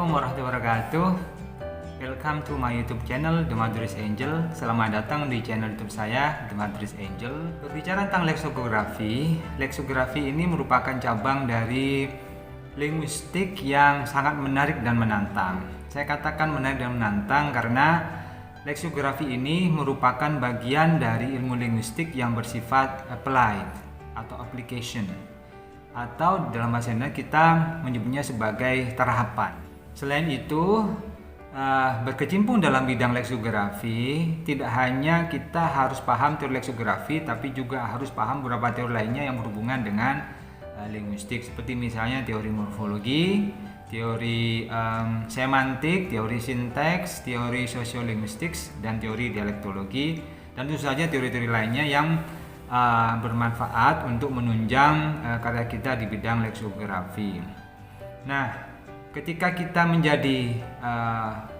Assalamualaikum warahmatullahi wabarakatuh. Welcome to my YouTube channel The Madris Angel. Selamat datang di channel YouTube saya The Madris Angel. Berbicara tentang leksografi ini merupakan cabang dari linguistik yang sangat menarik dan menantang. Saya katakan menarik dan menantang karena leksografi ini merupakan bagian dari ilmu linguistik yang bersifat applied atau application, atau dalam bahasa Indonesia kita menyebutnya sebagai terapan. Selain itu, berkecimpung dalam bidang leksografi, tidak hanya kita harus paham teori leksografi, tapi juga harus paham beberapa teori lainnya yang berhubungan dengan linguistik, seperti misalnya teori morfologi, teori semantik, teori sinteks, teori sosiolinguistik, dan teori dialektologi, dan tentu saja teori-teori lainnya yang bermanfaat untuk menunjang karya kita di bidang leksografi. Nah, ketika kita menjadi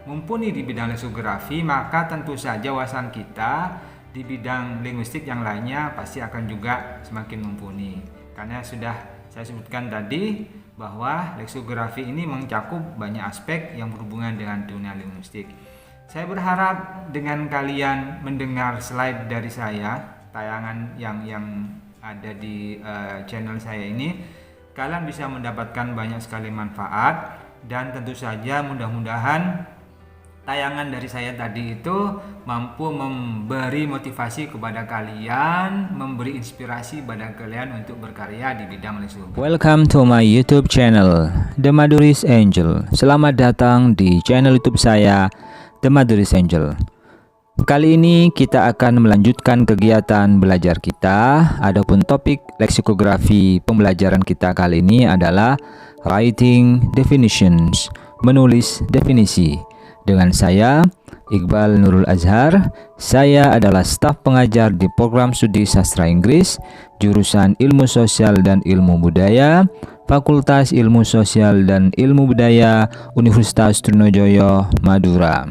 mumpuni di bidang leksografi, maka tentu saja wawasan kita di bidang linguistik yang lainnya pasti akan juga semakin mumpuni. Karena sudah saya sebutkan tadi bahwa leksografi ini mencakup banyak aspek yang berhubungan dengan dunia linguistik. Saya berharap dengan kalian mendengar slide dari saya, tayangan yang ada di channel saya ini, kalian bisa mendapatkan banyak sekali manfaat, dan tentu saja mudah-mudahan tayangan dari saya tadi itu mampu memberi motivasi kepada kalian, memberi inspirasi pada kalian untuk berkarya di bidang leksografi. Welcome to my YouTube channel The Madris Angel. Selamat datang di channel YouTube saya The Madris Angel. Kali ini kita akan melanjutkan kegiatan belajar kita. Adapun topik leksikografi pembelajaran kita kali ini adalah writing definitions, menulis definisi. Dengan saya Iqbal Nurul Azhar. Saya adalah staf pengajar di program studi sastra Inggris, jurusan Ilmu Sosial dan Ilmu Budaya, Fakultas Ilmu Sosial dan Ilmu Budaya, Universitas Trunojoyo, Madura.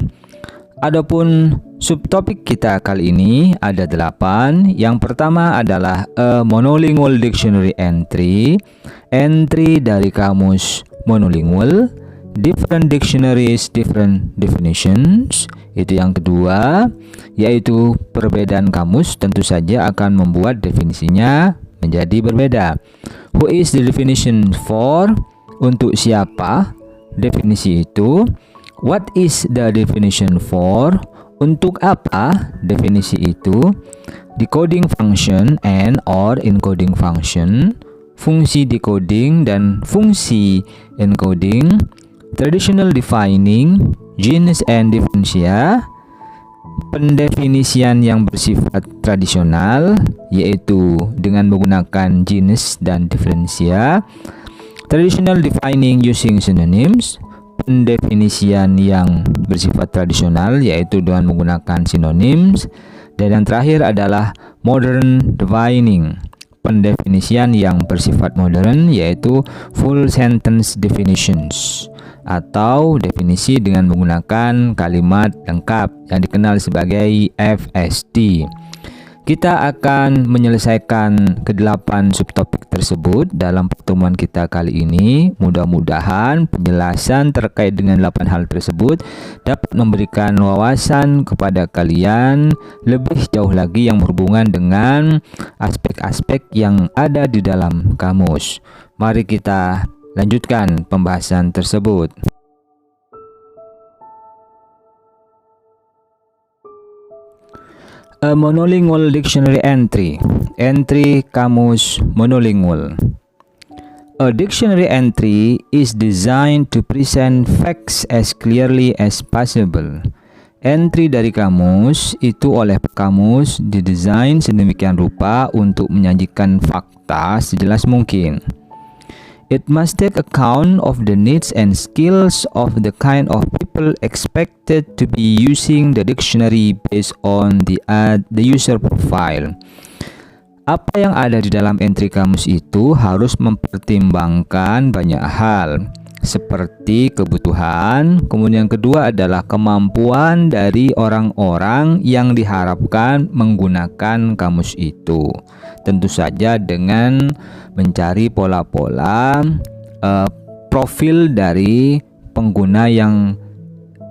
Adapun subtopik kita kali ini ada 8. Yang pertama adalah a monolingual dictionary entry dari kamus monolingual, different dictionaries, different definitions. Itu yang kedua, yaitu perbedaan kamus tentu saja akan membuat definisinya menjadi berbeda. Who is the definition for? Untuk siapa definisi itu? What is the definition for? Untuk apa definisi itu? Decoding function and or encoding function, fungsi decoding dan fungsi encoding, traditional defining, genus and differentia, pendefinisian yang bersifat tradisional yaitu dengan menggunakan genus dan differentia, traditional defining using synonyms, pendefinisian yang bersifat tradisional yaitu dengan menggunakan synonyms, dan yang terakhir adalah modern defining, pendefinisian yang bersifat modern yaitu full sentence definitions atau definisi dengan menggunakan kalimat lengkap yang dikenal sebagai FSD. Kita akan menyelesaikan ke-8 subtopik tersebut dalam pertemuan kita kali ini. Mudah-mudahan penjelasan terkait dengan 8 hal tersebut dapat memberikan wawasan kepada kalian lebih jauh lagi yang berhubungan dengan aspek-aspek yang ada di dalam kamus. Mari kita lanjutkan pembahasan tersebut. A monolingual dictionary entry kamus monolingual. A dictionary entry is designed to present facts as clearly as possible. Entry dari kamus itu oleh kamus didesain sedemikian rupa untuk menyajikan fakta sejelas mungkin. It must take account of the needs and skills of the kind of people expected to be using the dictionary based on the user profile. Apa yang ada di dalam entry kamus itu harus mempertimbangkan banyak hal, seperti kebutuhan, kemudian yang kedua adalah kemampuan dari orang-orang yang diharapkan menggunakan kamus itu. Tentu saja dengan mencari pola-pola profil dari pengguna yang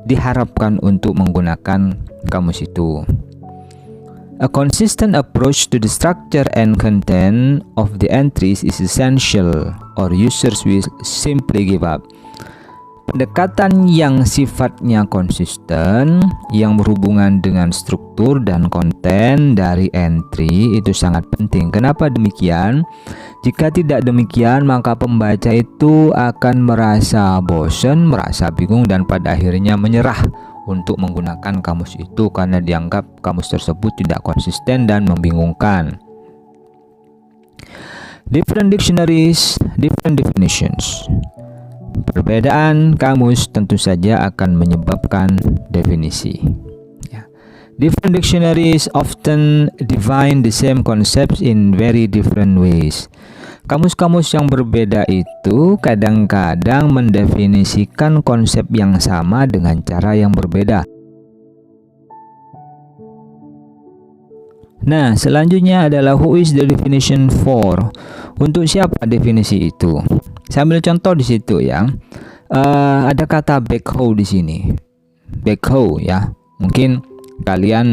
diharapkan untuk menggunakan kamus itu. A consistent approach to the structure and content of the entries is essential, or users will simply give up. Pendekatan yang sifatnya konsisten, yang berhubungan dengan struktur dan konten dari entry itu sangat penting. Kenapa demikian? Jika tidak demikian, maka pembaca itu akan merasa bosan, merasa bingung, dan pada akhirnya menyerah untuk menggunakan kamus itu karena dianggap kamus tersebut tidak konsisten dan membingungkan. Different dictionaries, different definitions. Perbedaan kamus tentu saja akan menyebabkan definisi. Different dictionaries often define the same concepts in very different ways. Kamus-kamus yang berbeda itu kadang-kadang mendefinisikan konsep yang sama dengan cara yang berbeda. Nah, selanjutnya adalah who is the definition for? Untuk siapa definisi itu? Saya ambil contoh di situ ya. Ada kata backhoe di sini. Backhoe ya. Mungkin kalian,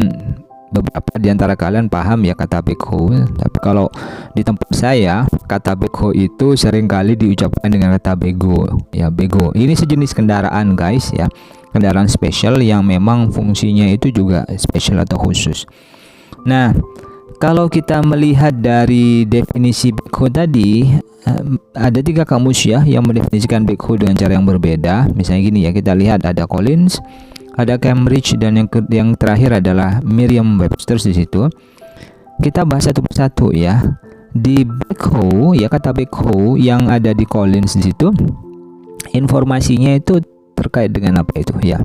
beberapa di antara kalian paham ya kata backhoe. Tapi kalau di tempat saya, kata backhoe itu seringkali diucapkan dengan kata bego. Ya, bego. Ini sejenis kendaraan guys ya. Kendaraan spesial yang memang fungsinya itu juga spesial atau khusus. Nah, kalau kita melihat dari definisi backhoe tadi, ada 3 kamus ya yang mendefinisikan backhoe dengan cara yang berbeda. Misalnya gini ya, kita lihat ada Collins, ada Cambridge, dan yang terakhir adalah Merriam-Webster di situ. Kita bahas satu persatu ya. Di backhoe ya, kata backhoe yang ada di Collins di situ, informasinya itu terkait dengan apa itu ya.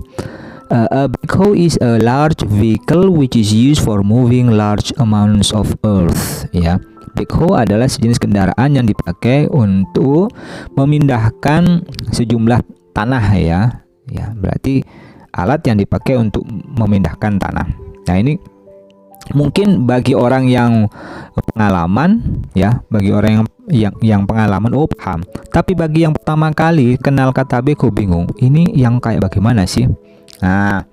A backhoe is a large vehicle which is used for moving large amounts of earth. Ya, backhoe adalah sejenis kendaraan yang dipakai untuk memindahkan sejumlah tanah ya. Ya, berarti alat yang dipakai untuk memindahkan tanah. Nah, ini mungkin bagi orang yang pengalaman ya, bagi orang yang pengalaman paham. Tapi bagi yang pertama kali kenal kata backhoe bingung. Ini yang kayak bagaimana sih? Nah,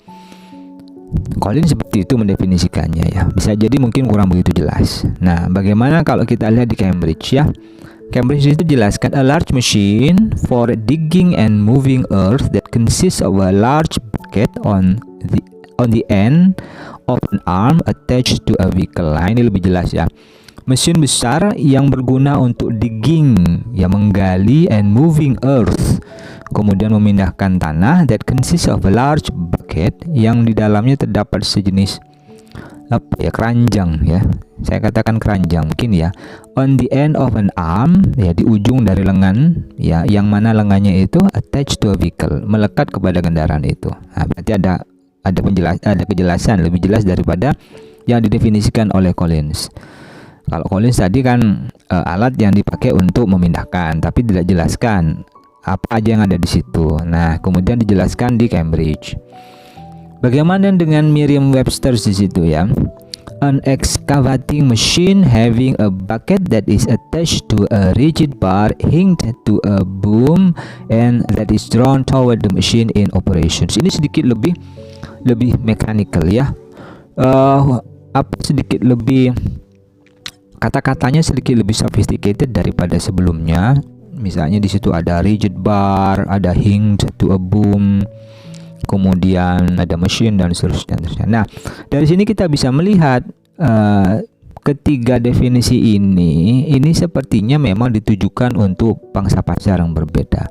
Collins seperti itu mendefinisikannya ya. Bisa jadi mungkin kurang begitu jelas. Nah, bagaimana kalau kita lihat di Cambridge ya? Cambridge itu jelaskan a large machine for digging and moving earth that consists of a large bucket on the end of an arm attached to a vehicle. Nah, ini lebih jelas ya. Mesin besar yang berguna untuk digging, ya menggali, and moving earth, kemudian memindahkan tanah, that consists of a large bucket, yang di dalamnya terdapat sejenis apa ya, keranjang ya. Saya katakan keranjang mungkin ya. On the end of an arm, ya di ujung dari lengan, ya yang mana lengannya itu attached to a vehicle, melekat kepada kendaraan itu. Nah, berarti ada kejelasan lebih jelas daripada yang didefinisikan oleh Collins. Kalau Collins tadi kan alat yang dipakai untuk memindahkan, tapi tidak jelaskan apa aja yang ada di situ. Nah, kemudian dijelaskan di Cambridge. Bagaimana dengan Merriam-Webster di situ ya? An excavating machine having a bucket that is attached to a rigid bar hinged to a boom and that is drawn toward the machine in operations. Ini sedikit lebih mechanical ya. Sedikit lebih, kata-katanya sedikit lebih sophisticated daripada sebelumnya. Misalnya di situ ada rigid bar, ada hinged to a boom, kemudian ada machine dan seterusnya. Nah, dari sini kita bisa melihat ketiga definisi ini sepertinya memang ditujukan untuk pangsa pasar yang berbeda.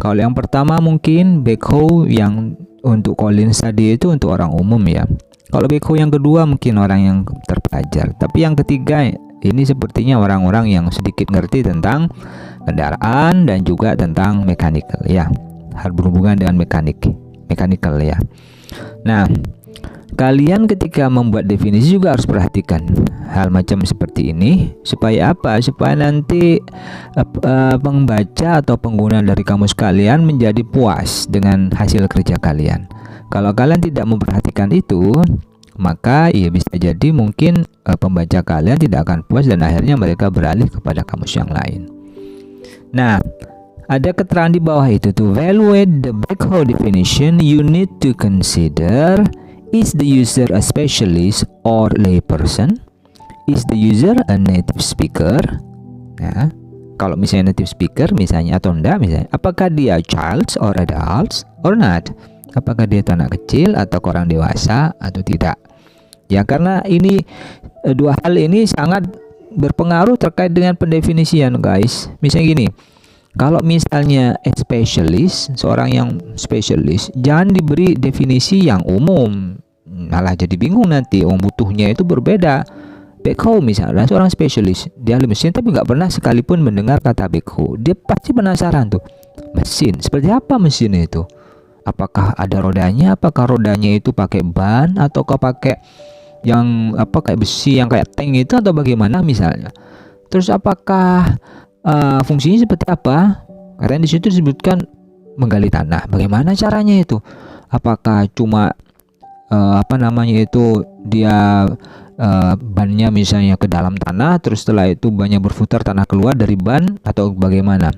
Kalau yang pertama mungkin backhoe yang untuk Collins tadi itu untuk orang umum ya. Kalau backhoe yang kedua mungkin orang yang terpelajar. Tapi yang ketiga ini sepertinya orang-orang yang sedikit ngerti tentang kendaraan dan juga tentang mechanical ya. Hal berhubungan dengan mechanical ya. Nah, kalian ketika membuat definisi juga harus perhatikan hal macam seperti ini supaya apa? Supaya nanti pembaca atau pengguna dari kamus kalian menjadi puas dengan hasil kerja kalian. Kalau kalian tidak memperhatikan itu, maka ya bisa jadi mungkin pembaca kalian tidak akan puas dan akhirnya mereka beralih kepada kamus yang lain. Nah, ada keterangan di bawah itu. To evaluate the backhoe definition, you need to consider, is the user a specialist or layperson? Is the user a native speaker? Nah, kalau misalnya native speaker misalnya atau enggak, misalnya apakah dia child or adults or not? Apakah dia itu anak kecil atau orang dewasa atau tidak? Ya, karena ini dua hal ini sangat berpengaruh terkait dengan pendefinisian, guys. Misalnya gini, kalau misalnya specialist, seorang yang spesialis, jangan diberi definisi yang umum, malah jadi bingung nanti. Butuhnya itu berbeda. Backhoe misalnya seorang spesialis di ahli mesin tapi nggak pernah sekalipun mendengar kata backhoe, dia pasti penasaran tuh, mesin seperti apa mesin itu, apakah ada rodanya, apakah rodanya itu pakai ban ataukah pakai yang apa kayak besi yang kayak tank itu atau bagaimana misalnya. Terus apakah fungsinya seperti apa, karena di situ disebutkan menggali tanah, bagaimana caranya itu, apakah cuma apa namanya itu dia bannya misalnya ke dalam tanah, terus setelah itu bannya berputar, tanah keluar dari ban atau bagaimana.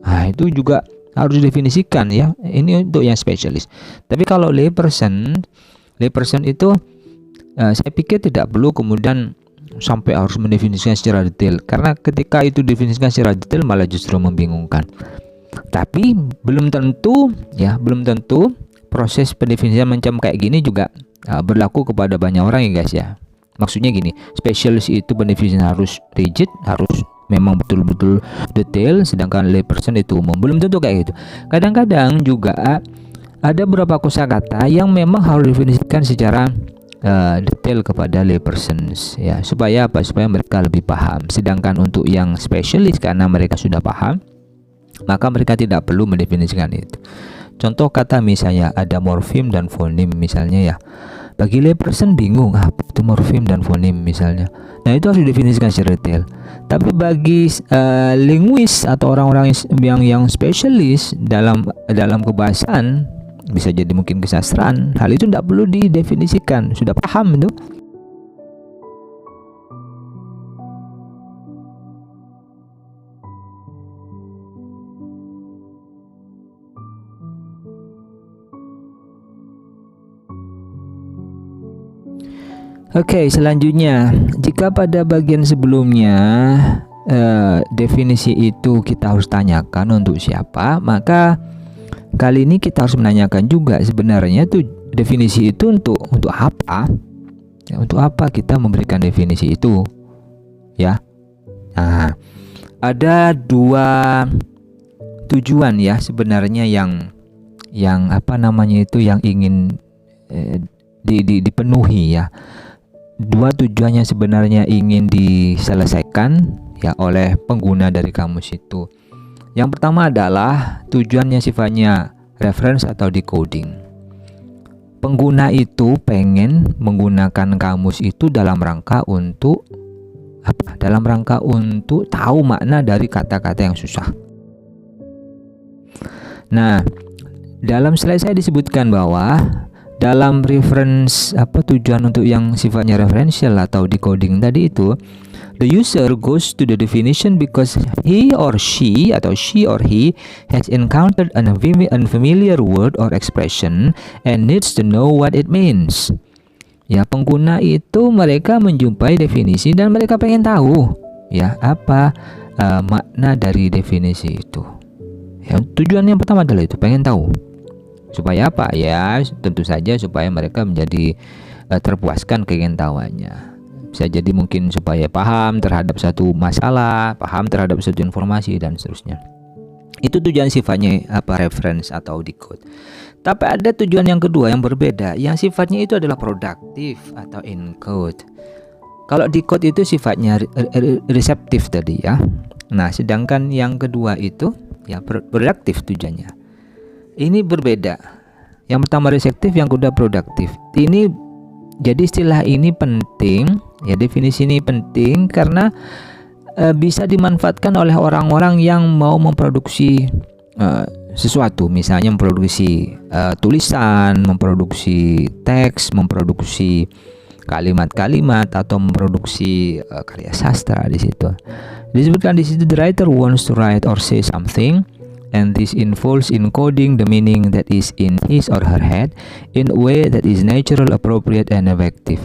Nah, itu juga harus didefinisikan ya. Ini untuk yang spesialis. Tapi kalau layperson itu saya pikir tidak perlu kemudian sampai harus mendefinisikan secara detail, karena ketika itu definisikan secara detail malah justru membingungkan. Tapi belum tentu proses pendefinisian macam kayak gini juga berlaku kepada banyak orang ya guys ya. Maksudnya gini, spesialis itu pendefinisinya harus rigid, harus memang betul-betul detail, sedangkan layperson itu umum. Belum tentu kayak gitu. Kadang-kadang juga ada beberapa kosakata yang memang harus didefinisikan secara detail kepada laypersons ya, supaya apa? Supaya mereka lebih paham. Sedangkan untuk yang spesialis, karena mereka sudah paham, maka mereka tidak perlu mendefinisikan itu. Contoh kata misalnya ada morfem dan fonem misalnya ya. Bagi layperson bingung apa itu morfem dan fonem misalnya. Nah, itu harus didefinisikan secara detail. Tapi bagi linguis atau orang-orang yang spesialis dalam kebahasaan, bisa jadi mungkin kesastraan, hal itu tidak perlu didefinisikan, sudah paham itu. Oke, selanjutnya, jika pada bagian sebelumnya definisi itu kita harus tanyakan untuk siapa, maka kali ini kita harus menanyakan juga sebenarnya tuh definisi itu untuk apa? Ya, untuk apa kita memberikan definisi itu? Ya. Nah, ada dua tujuan ya sebenarnya yang apa namanya itu yang ingin dipenuhi ya. Dua tujuannya sebenarnya ingin diselesaikan ya oleh pengguna dari kamus itu. Yang pertama adalah tujuannya sifatnya reference atau decoding. Pengguna itu pengen menggunakan kamus itu dalam rangka untuk apa? Dalam rangka untuk tahu makna dari kata-kata yang susah. Nah, dalam slide saya disebutkan bahwa dalam reference tujuan untuk yang sifatnya referential atau decoding tadi itu, the user goes to the definition because he or she has encountered an unfamiliar word or expression and needs to know what it means. Ya, pengguna itu mereka menjumpai definisi dan mereka pengen tahu ya apa makna dari definisi itu. Ya, tujuan yang pertama adalah itu, pengen tahu. Supaya apa? Ya, tentu saja supaya mereka menjadi terpuaskan keingintahuannya. Bisa jadi mungkin supaya paham terhadap satu masalah, paham terhadap satu informasi dan seterusnya. Itu tujuan sifatnya reference atau decode. Tapi ada tujuan yang kedua yang berbeda, yang sifatnya itu adalah produktif atau encode. Kalau decode itu sifatnya reseptif tadi ya. Nah, sedangkan yang kedua itu ya produktif tujuannya. Ini berbeda. Yang pertama reseptif, yang kedua produktif. Ini jadi istilah ini penting ya, definisi ini penting karena bisa dimanfaatkan oleh orang-orang yang mau memproduksi sesuatu, misalnya memproduksi tulisan, memproduksi teks, memproduksi kalimat-kalimat atau memproduksi karya sastra. Di situ disebutkan, di situ the writer wants to write or say something and this involves encoding the meaning that is in his or her head in a way that is natural, appropriate, and effective.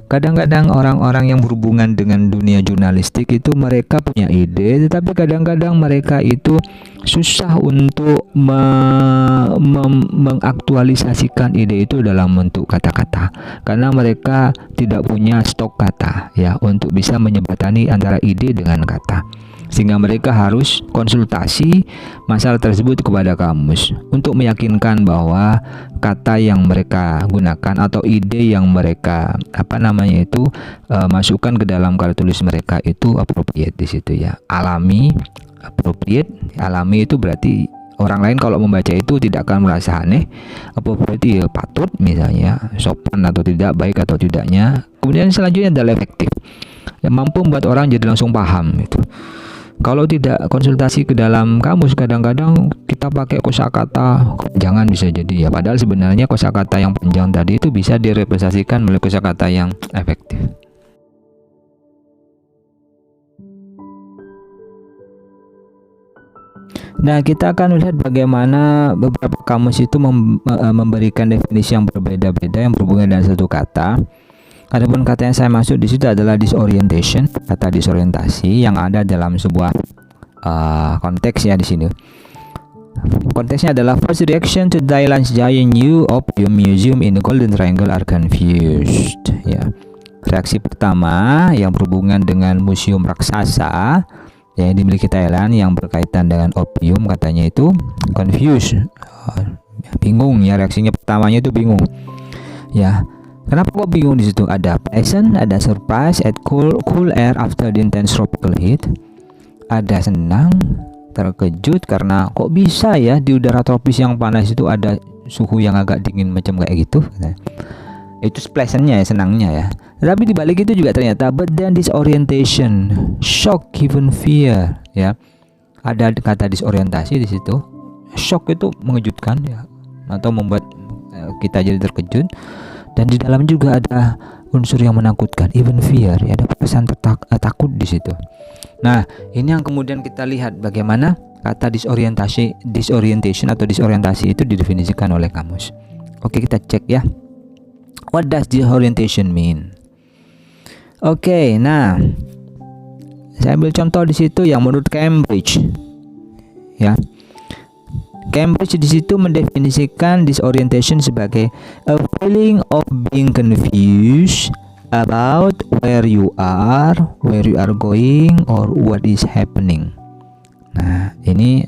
Kadang-kadang orang-orang yang berhubungan dengan dunia jurnalistik itu mereka punya ide, tetapi kadang-kadang mereka itu susah untuk mengaktualisasikan ide itu dalam bentuk kata-kata, karena mereka tidak punya stok kata ya untuk bisa menjembatani antara ide dengan kata, sehingga mereka harus konsultasi masalah tersebut kepada kamus untuk meyakinkan bahwa kata yang mereka gunakan atau ide yang mereka masukkan ke dalam karya tulis mereka itu appropriate di situ ya, alami. Appropriate, alami itu berarti orang lain kalau membaca itu tidak akan merasa aneh. Appropriate ya patut, misalnya sopan atau tidak, baik atau tidaknya. Kemudian selanjutnya adalah efektif, yang mampu membuat orang jadi langsung paham itu. Kalau tidak konsultasi ke dalam kamus, kadang-kadang kita pakai kosakata jangan bisa jadi ya, padahal sebenarnya kosakata yang panjang tadi itu bisa direpresentasikan melalui kosakata yang efektif. Nah, kita akan melihat bagaimana beberapa kamus itu memberikan definisi yang berbeda-beda yang berhubungan dengan satu kata. Adapun kata yang saya maksud di situ adalah disorientation, kata disorientasi yang ada dalam sebuah konteks ya di sini. Konteksnya adalah first reaction to Dylan's giant new opium museum in the Golden Triangle are confused. Ya, reaksi pertama yang berhubungan dengan museum raksasa yang dimiliki Thailand yang berkaitan dengan opium, katanya itu confused, bingung ya, reaksinya pertamanya itu bingung ya. Kenapa kok bingung di situ? Ada pleasant, ada surprise at cool air after the intense tropical heat, ada senang, terkejut karena kok bisa ya di udara tropis yang panas itu ada suhu yang agak dingin macam kayak gitu. Nah, itu pleasantnya ya, senangnya ya. Tapi di balik itu juga ternyata but then disorientation, shock, even fear ya. Ada kata disorientasi di situ. Shock itu mengejutkan ya, atau membuat kita jadi terkejut, dan di dalam juga ada unsur yang menakutkan, even fear ya, ada perasaan takut di situ. Nah, ini yang kemudian kita lihat bagaimana kata disorientation atau disorientasi itu didefinisikan oleh kamus. Oke, kita cek ya. What does disorientation mean? Oke, nah saya ambil contoh di situ yang menurut Cambridge ya. Cambridge di situ mendefinisikan disorientation sebagai a feeling of being confused about where you are going, or what is happening. Nah, ini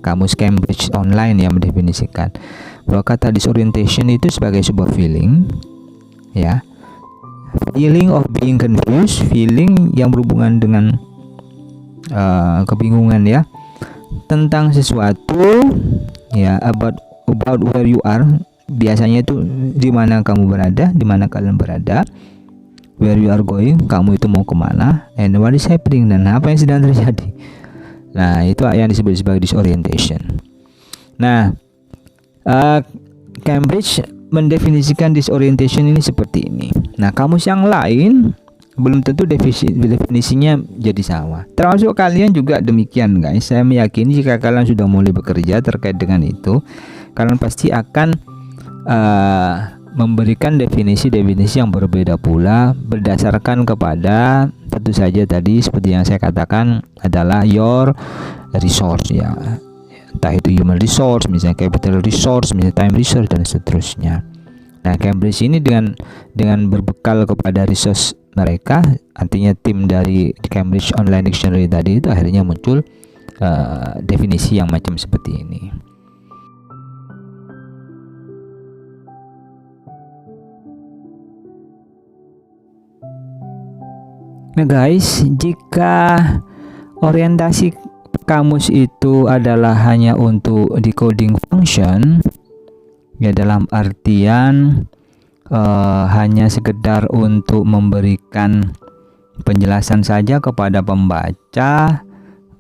kamus Cambridge online yang mendefinisikan bahwa kata disorientation itu sebagai sebuah feeling ya, feeling of being confused, feeling yang berhubungan dengan kebingungan ya tentang sesuatu ya, about where you are, biasanya itu di mana kamu berada, di mana kalian berada, where you are going, kamu itu mau kemana, and what is happening, dan apa yang sedang terjadi. Nah, itu yang disebut sebagai disorientation. Nah, Cambridge mendefinisikan disorientation ini seperti ini. Nah, kamus yang lain belum tentu definisinya jadi sama. Termasuk kalian juga demikian, guys. Saya meyakini jika kalian sudah mulai bekerja terkait dengan itu, kalian pasti akan memberikan definisi-definisi yang berbeda pula berdasarkan kepada tentu saja tadi seperti yang saya katakan adalah your resource ya. Entah itu human resource, misalnya capital resource, misalnya time resource, dan seterusnya. Nah, Cambridge ini dengan berbekal kepada resource mereka, artinya tim dari Cambridge Online Dictionary tadi itu akhirnya muncul definisi yang macam seperti ini. Nah guys, jika orientasi kamus itu adalah hanya untuk decoding function ya, dalam artian hanya sekedar untuk memberikan penjelasan saja kepada pembaca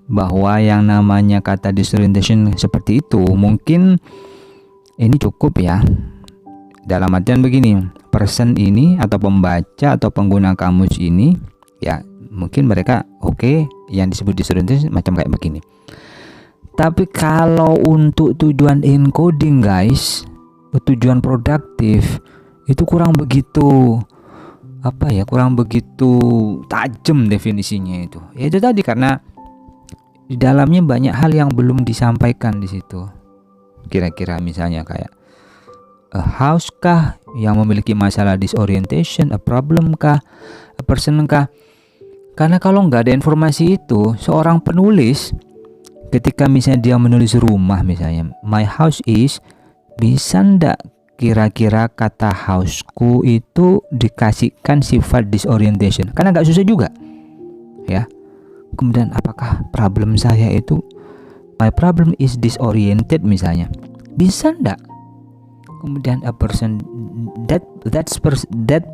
bahwa yang namanya kata disorientation seperti itu, mungkin ini cukup ya. Dalam artian begini, person ini atau pembaca atau pengguna kamus ini ya, mungkin mereka oke, yang disebut disorientation macam kayak begini. Tapi kalau untuk tujuan encoding guys, tujuan produktif itu kurang begitu kurang begitu tajam definisinya itu. Ya itu tadi, karena di dalamnya banyak hal yang belum disampaikan di situ. Kira-kira misalnya kayak a house kah yang memiliki masalah disorientation, a problem kah, a person kah? Karena kalau nggak ada informasi itu, seorang penulis ketika misalnya dia menulis rumah, misalnya my house is, bisa ndak kira-kira kata houseku itu dikasihkan sifat disorientation? Karena nggak susah juga ya. Kemudian apakah problem saya itu my problem is disoriented misalnya, bisa ndak? Kemudian a person that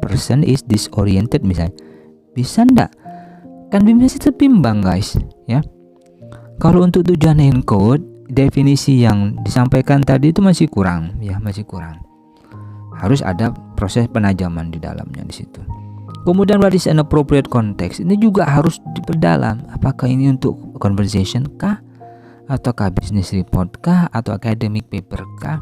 person is disoriented misalnya, bisa ndak? Kan bisa bimbang guys ya. Kalau untuk tujuan encode, definisi yang disampaikan tadi itu masih kurang ya, masih kurang. Harus ada proses penajaman di dalamnya di situ. Kemudian what is an appropriate context, ini juga harus diperdalam. Apakah ini untuk conversation kah, ataukah business report kah, atau academic paper kah?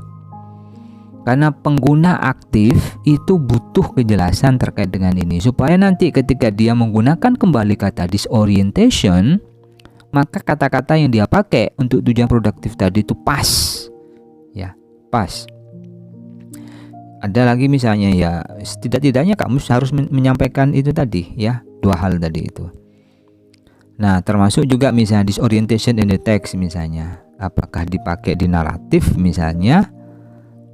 Karena pengguna aktif itu butuh kejelasan terkait dengan ini, supaya nanti ketika dia menggunakan kembali kata disorientation, maka kata-kata yang dia pakai untuk tujuan produktif tadi itu pas ya, pas. Ada lagi misalnya ya, setidak-tidaknya kamu harus menyampaikan itu tadi ya, dua hal tadi itu. Nah, termasuk juga misalnya disorientation in the text misalnya, apakah dipakai di naratif misalnya,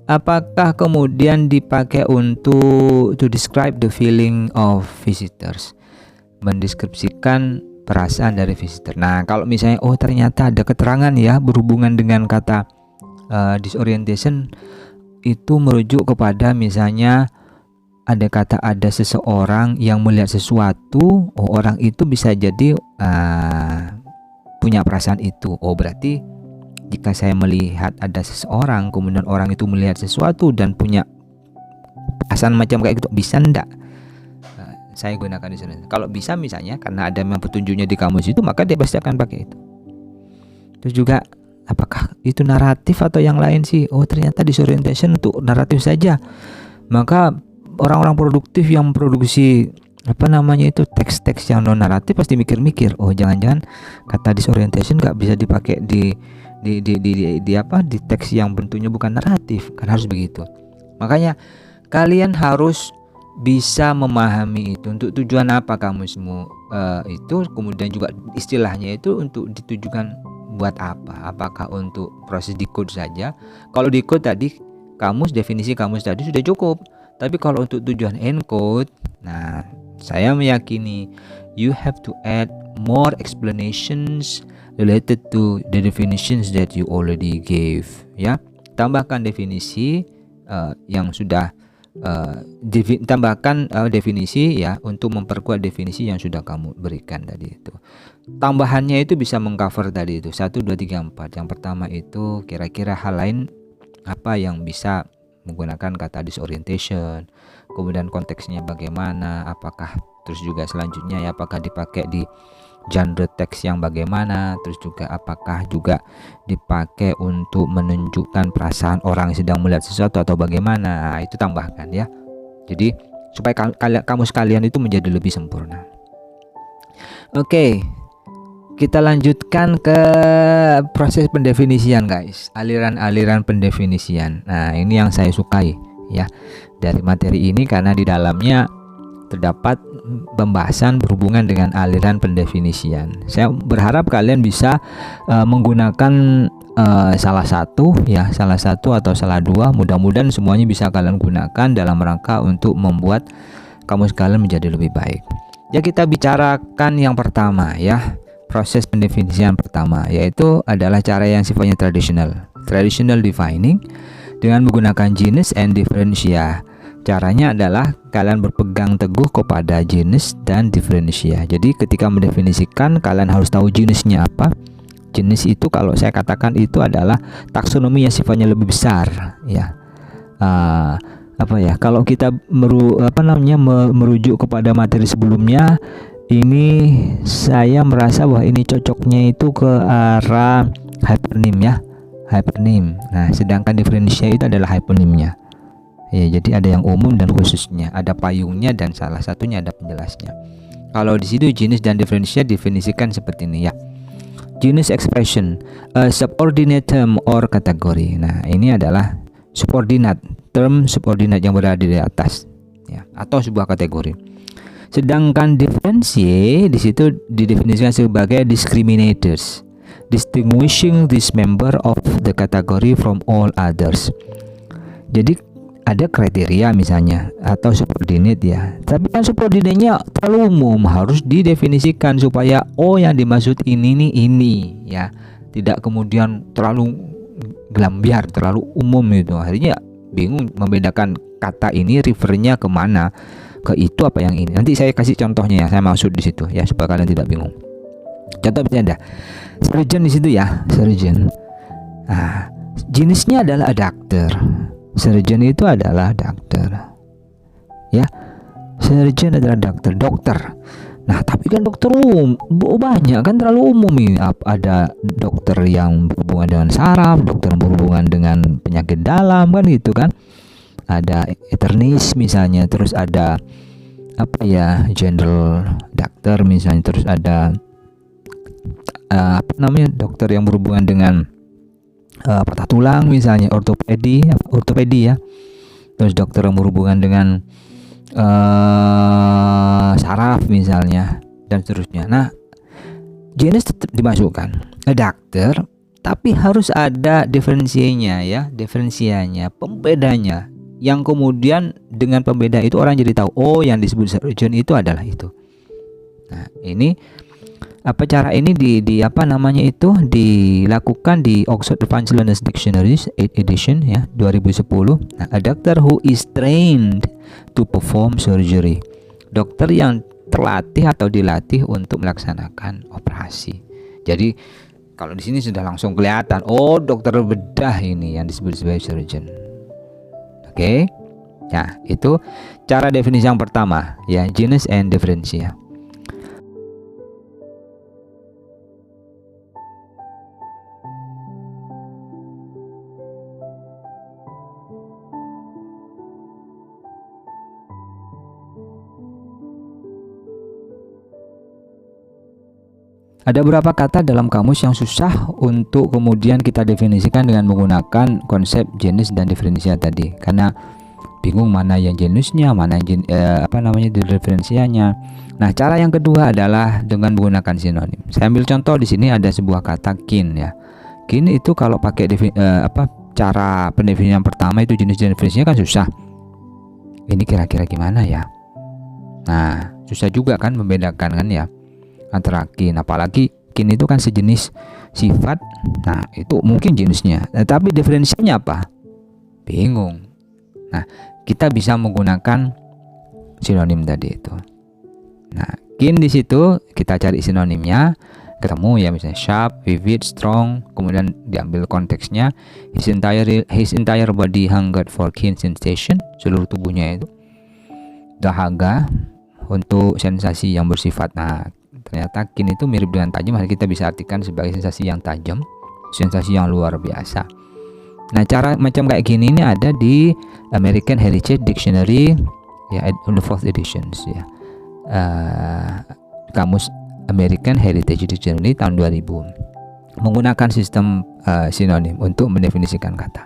apakah kemudian dipakai untuk to describe the feeling of visitors, mendeskripsikan perasaan dari visitor. Nah, kalau misalnya ternyata ada keterangan ya berhubungan dengan kata disorientation, itu merujuk kepada misalnya ada kata ada seseorang yang melihat sesuatu, orang itu bisa jadi punya perasaan itu. Berarti jika saya melihat ada seseorang, kemudian orang itu melihat sesuatu dan punya perasaan macam kayak gitu, bisa ndak saya gunakan di sana? Kalau bisa misalnya karena ada memang petunjuknya di kamus itu, maka dia pasti akan pakai itu. Terus juga apakah itu naratif atau yang lain sih? Ternyata disorientation untuk naratif saja. Maka orang-orang produktif yang memproduksi teks-teks yang non naratif pasti mikir-mikir, jangan-jangan kata disorientation nggak bisa dipakai di teks yang bentuknya bukan naratif. Kan harus begitu. Makanya kalian harus bisa memahami itu untuk tujuan apa kamusmu itu, kemudian juga istilahnya itu untuk ditujukan buat apa? Apakah untuk proses decode saja? Kalau decode tadi definisi kamus tadi sudah cukup. Tapi kalau untuk tujuan encode, nah saya meyakini you have to add more explanations related to the definitions that you already gave ya. Tambahkan definisi yang sudah definisi ya, untuk memperkuat definisi yang sudah kamu berikan tadi itu. Tambahannya itu bisa mengcover tadi itu 1, 2, 3, 4. Yang pertama itu kira-kira hal lain apa yang bisa menggunakan kata disorientation, kemudian konteksnya bagaimana, apakah terus juga selanjutnya ya, apakah dipakai di genre teks yang bagaimana, terus juga apakah juga dipakai untuk menunjukkan perasaan orang yang sedang melihat sesuatu atau bagaimana. Itu tambahkan ya, jadi supaya kamus kalian itu menjadi lebih sempurna. Oke, kita lanjutkan ke proses pendefinisian guys, aliran-aliran pendefinisian. Nah, ini yang saya sukai ya dari materi ini, karena di dalamnya terdapat pembahasan berhubungan dengan aliran pendefinisian. Saya berharap kalian bisa menggunakan salah satu atau salah dua. Mudah-mudahan semuanya bisa kalian gunakan dalam rangka untuk membuat kamus kalian menjadi lebih baik. Ya, kita bicarakan yang pertama ya, proses pendefinisian pertama, yaitu adalah cara yang sifatnya traditional defining dengan menggunakan genus and differentia. Caranya adalah kalian berpegang teguh kepada genus dan differentia. Jadi ketika mendefinisikan, kalian harus tahu jenisnya apa. Jenis itu kalau saya katakan itu adalah taksonomi yang sifatnya lebih besar ya. Kalau kita merujuk kepada materi sebelumnya, ini saya merasa bahwa ini cocoknya itu ke arah hypernym ya, hypernym. Nah, sedangkan diferensia itu adalah hyponymnya. Ya, jadi ada yang umum dan khususnya, ada payungnya dan salah satunya ada penjelasnya. Kalau di situ genus dan diferensia definisikan seperti ini ya. Genus expression, a subordinate term or kategori. Nah, ini adalah subordinate, term subordinate yang berada di atas ya, atau sebuah kategori. Sedangkan diferensia di situ didefinisikan sebagai discriminators, distinguishing this member of the category from all others. Jadi ada kriteria misalnya atau subordinate ya, tapi kan subordinate-nya terlalu umum, harus didefinisikan supaya yang dimaksud ini nih ini ya, tidak kemudian terlalu gelambiar, terlalu umum gitu. Akhirnya bingung membedakan kata ini refernya kemana, ke itu apa yang ini. Nanti saya kasih contohnya ya, saya maksud di situ ya supaya kalian tidak bingung. Contoh misalnya ada surgeon di situ ya, surgeon. Nah, jenisnya adalah doctor. Surgeon itu adalah dokter ya, surgeon adalah dokter. Nah, tapi kan dokter banyak kan, terlalu umum ini. Ada dokter yang berhubungan dengan saraf, dokter yang berhubungan dengan penyakit dalam kan gitu kan, ada internis misalnya, terus ada apa ya, general dokter misalnya, terus ada dokter yang berhubungan dengan patah tulang misalnya, ortopedi ya, terus dokter yang berhubungan dengan saraf misalnya, dan seterusnya. Nah, jenis tetap dimasukkan dokter, tapi harus ada diferensianya ya, pembedanya, yang kemudian dengan pembeda itu orang jadi tahu yang disebut surgeon itu adalah itu. Nah, ini cara ini dilakukan di Oxford Advanced Learners Dictionary 8th edition ya, 2010. Nah, a doctor who is trained to perform surgery, dokter yang terlatih atau dilatih untuk melaksanakan operasi. Jadi kalau di sini sudah langsung kelihatan, dokter bedah ini yang disebut sebagai surgeon. Oke. Nah, itu cara definisi yang pertama ya, genus and differentia. Ada beberapa kata dalam kamus yang susah untuk kemudian kita definisikan dengan menggunakan konsep genus dan diferensia tadi, karena bingung mana yang genusnya, mana yang diferensianya. Nah, cara yang kedua adalah dengan menggunakan sinonim. Saya ambil contoh di sini, ada sebuah kata kin ya. Kin itu kalau pakai cara pendefinisian pertama itu jenis dan diferensinya kan susah. Ini kira-kira gimana ya? Nah, susah juga kan membedakan kan ya antara kin, apalagi kin itu kan sejenis sifat. Nah, itu mungkin jenisnya, tapi diferensinya apa? Bingung. Nah, kita bisa menggunakan sinonim tadi itu. Nah, kin di situ kita cari sinonimnya, ketemu ya, misalnya sharp, vivid, strong, kemudian diambil konteksnya, his entire body hungered for keen sensation, seluruh tubuhnya itu dahaga untuk sensasi yang bersifat. Nah, ternyata keen itu mirip dengan tajam, kita bisa artikan sebagai sensasi yang tajam, sensasi yang luar biasa. Nah, cara macam kayak gini ini ada di American Heritage Dictionary ya, on the 4th editions ya, kamus American Heritage Dictionary tahun 2000 menggunakan sistem sinonim untuk mendefinisikan kata.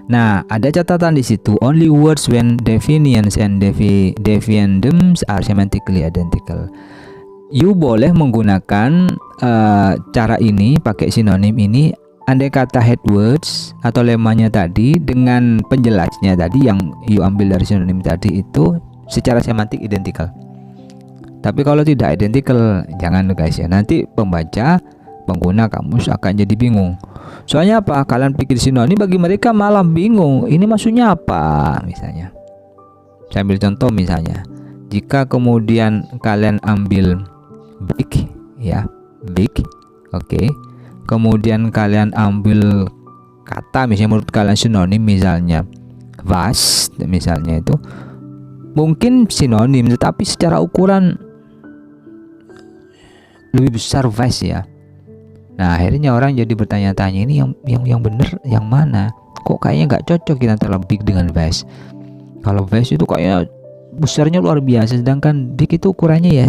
Nah, ada catatan di situ, only words when definitions and definendums are semantically identical. You boleh menggunakan cara ini, pakai sinonim ini, andai kata head words atau lemanya tadi dengan penjelasnya tadi yang you ambil dari sinonim tadi itu secara semantik identical. Tapi kalau tidak identical, jangan guys ya, nanti pembaca, pengguna kamus akan jadi bingung. Soalnya apa? Kalian pikir sinonim, bagi mereka malah bingung, ini maksudnya apa? Misalnya, saya ambil contoh misalnya, jika kemudian kalian ambil big ya, big, oke. Kemudian kalian ambil kata misalnya menurut kalian sinonim, misalnya vast misalnya, itu mungkin sinonim tetapi secara ukuran lebih besar vast ya. Nah, akhirnya orang jadi bertanya-tanya, ini yang bener yang mana? Kok kayaknya nggak cocok kita terlalu big dengan vast. Kalau vast itu kayaknya besarnya luar biasa, sedangkan big itu ukurannya ya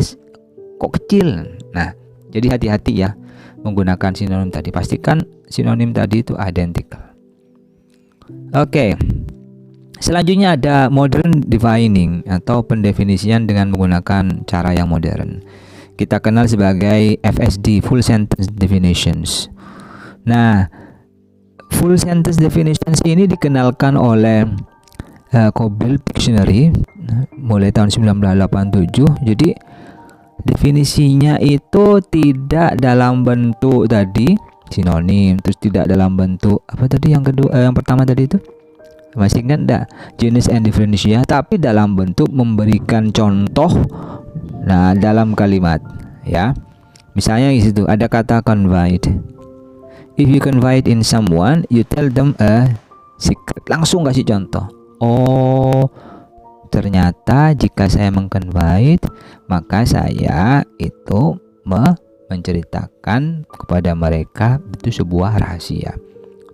kok kecil. Nah, jadi hati-hati ya menggunakan sinonim tadi. Pastikan sinonim tadi itu identical. Oke. Selanjutnya ada modern defining atau pendefinisian dengan menggunakan cara yang modern. Kita kenal sebagai FSD, full sentence definitions. Nah, full sentence definitions ini dikenalkan oleh Cobell Dictionary mulai tahun 1987. Jadi definisinya itu tidak dalam bentuk tadi sinonim, terus tidak dalam bentuk apa tadi yang kedua, yang pertama tadi itu masih ingat enggak, genus and differentia, tapi dalam bentuk memberikan contoh. Nah, dalam kalimat ya, misalnya di situ ada kata confide. If you confide in someone, you tell them a secret. Langsung kasih contoh. Oh, ternyata jika saya mengconfide, maka saya itu menceritakan kepada mereka itu sebuah rahasia.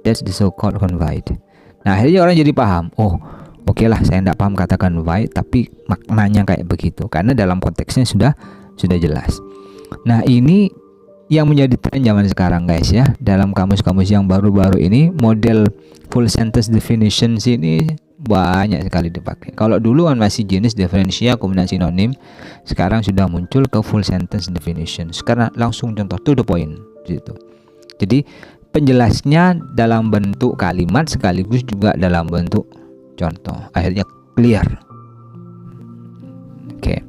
That's the so-called confide. Nah, akhirnya orang jadi paham. Oh, oke lah, saya tidak paham kata confide, tapi maknanya kayak begitu karena dalam konteksnya sudah jelas. Nah, ini yang menjadi tren zaman sekarang guys ya. Dalam kamus-kamus yang baru-baru ini, model full sentence definitions ini banyak sekali dipakai. Kalau dulu kan masih jenis differentia kemudian sinonim, sekarang sudah muncul ke full sentence definitions karena langsung contoh to the point gitu. Jadi penjelasnya dalam bentuk kalimat sekaligus juga dalam bentuk contoh, akhirnya clear. Oke.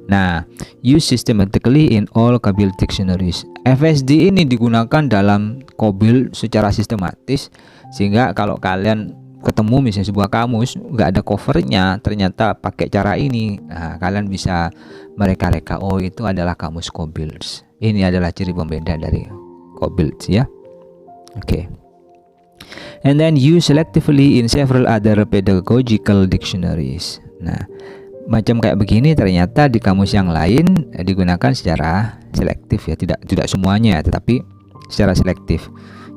Nah, use systematically in all Cobell dictionaries. FSD ini digunakan dalam Cobell secara sistematis, sehingga kalau kalian ketemu misalnya sebuah kamus nggak ada covernya, ternyata pakai cara ini, nah kalian bisa mereka-reka, oh itu adalah kamus Cobell. Ini adalah ciri pembeda dari Cobell ya. Oke. And then use selectively in several other pedagogical dictionaries. Nah, macam kayak begini ternyata di kamus yang lain digunakan secara selektif ya, tidak semuanya tetapi secara selektif.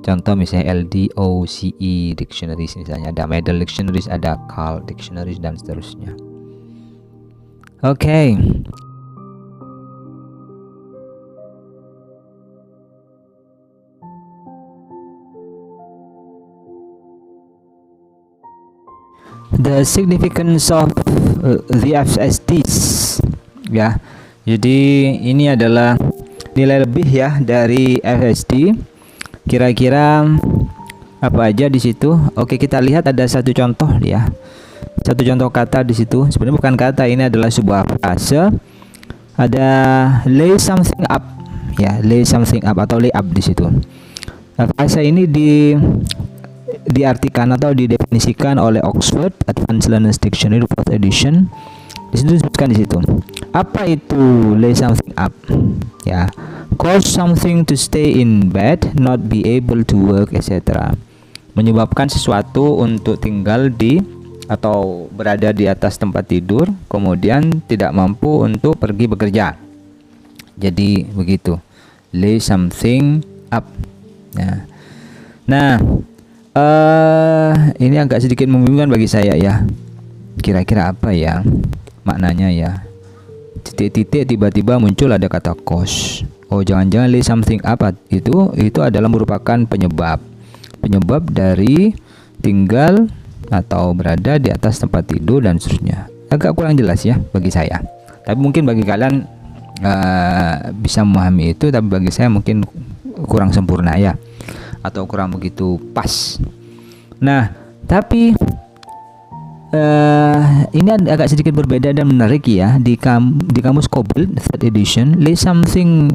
Contoh misalnya LDOCE dictionaries, misalnya ada Medal dictionaries, ada Cal dictionaries dan seterusnya. Oke. The significance of the FSDs ya. Jadi ini adalah nilai lebih ya dari FSD. Kira-kira apa aja di situ? Oke, kita lihat ada satu contoh ya. Satu contoh kata di situ. Sebenarnya bukan kata, ini adalah sebuah frase. Ada lay something up ya, lay something up atau lay up di situ. Nah, frase ini diartikan atau didefinisikan oleh Oxford Advanced Learners Dictionary 4th edition. Di situ disebutkan di situ. Apa itu lay something up? Ya, cause something to stay in bed, not be able to work, etc. Menyebabkan sesuatu untuk tinggal di atau berada di atas tempat tidur, kemudian tidak mampu untuk pergi bekerja. Jadi begitu. Lay something up. Nah, ini agak sedikit membingungkan bagi saya ya. Kira-kira apa ya maknanya ya? Titik-titik tiba-tiba muncul ada kata cause. Oh, jangan-jangan lay something up itu adalah merupakan penyebab dari tinggal atau berada di atas tempat tidur dan seterusnya. Agak kurang jelas ya bagi saya. Tapi mungkin bagi kalian bisa memahami itu, tapi bagi saya mungkin kurang sempurna ya, atau kurang begitu pas. Nah, tapi ini agak sedikit berbeda dan menarik ya. Di kamus Cobell 3rd edition, lay something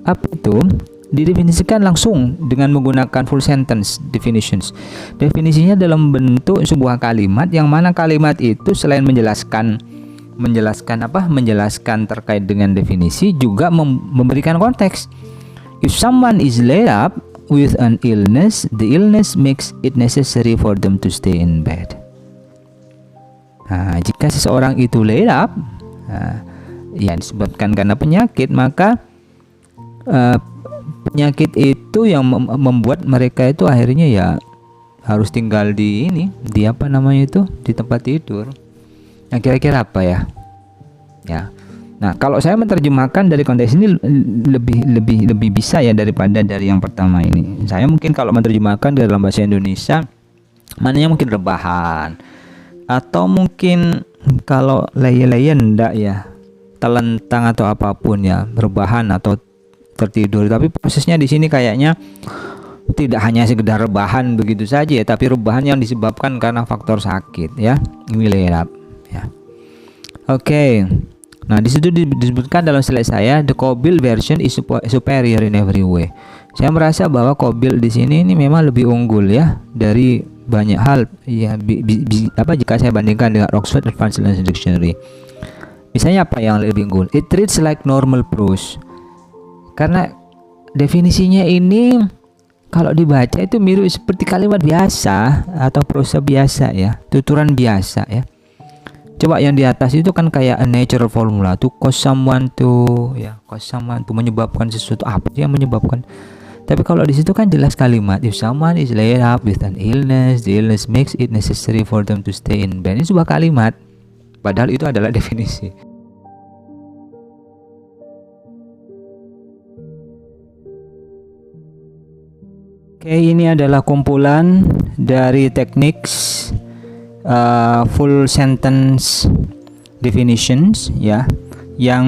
up itu didefinisikan langsung dengan menggunakan full sentence definitions. Definisinya dalam bentuk sebuah kalimat, yang mana kalimat itu selain menjelaskan terkait dengan definisi, juga memberikan konteks. If someone is laid up with an illness, the illness makes it necessary for them to stay in bed. Nah, jika seseorang itu laid up, ya disebabkan karena penyakit, maka penyakit itu yang membuat mereka itu akhirnya ya harus tinggal di apa namanya itu, di tempat tidur. Nah, kira-kira apa ya? Ya. Nah, kalau saya menerjemahkan dari konteks ini lebih bisa ya daripada dari yang pertama ini. Saya mungkin kalau menerjemahkan dalam bahasa Indonesia, mananya mungkin rebahan, atau mungkin kalau leye-leye ndak ya, telentang atau apapun ya, rebahan atau tertidur. Tapi prosesnya di sini kayaknya tidak hanya sekedar rebahan begitu saja ya, tapi rebahan yang disebabkan karena faktor sakit ya. Ini lelap ya. Oke. Nah, di situ disebutkan dalam slide saya, the Kobil version is superior in every way. Saya merasa bahwa Kobil di sini ini memang lebih unggul ya dari banyak hal ya, jika saya bandingkan dengan Oxford Advanced Language Dictionary. Misalnya apa yang lebih unggul? It reads like normal prose. Karena definisinya ini kalau dibaca itu mirip seperti kalimat biasa atau prosa biasa ya, tuturan biasa ya. Coba yang di atas itu kan kayak a natural formula, to cause someone to ya, cause someone to menyebabkan sesuatu, apa sih yang menyebabkan. Tapi kalau di situ kan jelas kalimat, if someone is laid up with an illness, the illness makes it necessary for them to stay in bed. Ini sebuah kalimat, padahal itu adalah definisi. Oke, ini adalah kumpulan dari teknik full sentence definitions ya, yang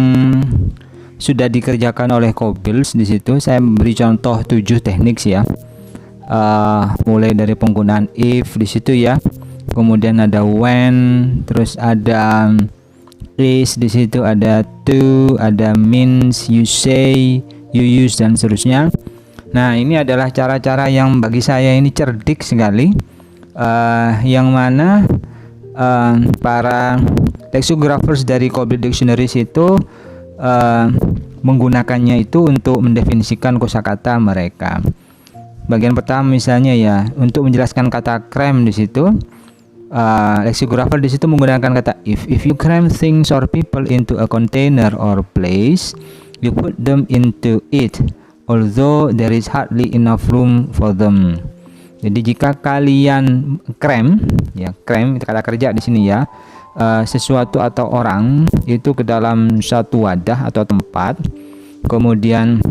sudah dikerjakan oleh Kobil. Di situ saya beri contoh 7 teknik ya, mulai dari penggunaan if di situ ya, kemudian ada when, terus ada is di situ, ada to, ada means, you say, you use, dan seterusnya. Nah, ini adalah cara-cara yang bagi saya ini cerdik sekali, yang mana para lexicographers dari Kobil Dictionaries itu menggunakannya itu untuk mendefinisikan kosakata mereka. Bagian pertama misalnya ya, untuk menjelaskan kata cram di situ, lexicographer di situ menggunakan kata if. If you cram things or people into a container or place, you put them into it, although there is hardly enough room for them. Jadi jika kalian cram ya, cram itu kata kerja di sini ya, sesuatu atau orang itu ke dalam satu wadah atau tempat, kemudian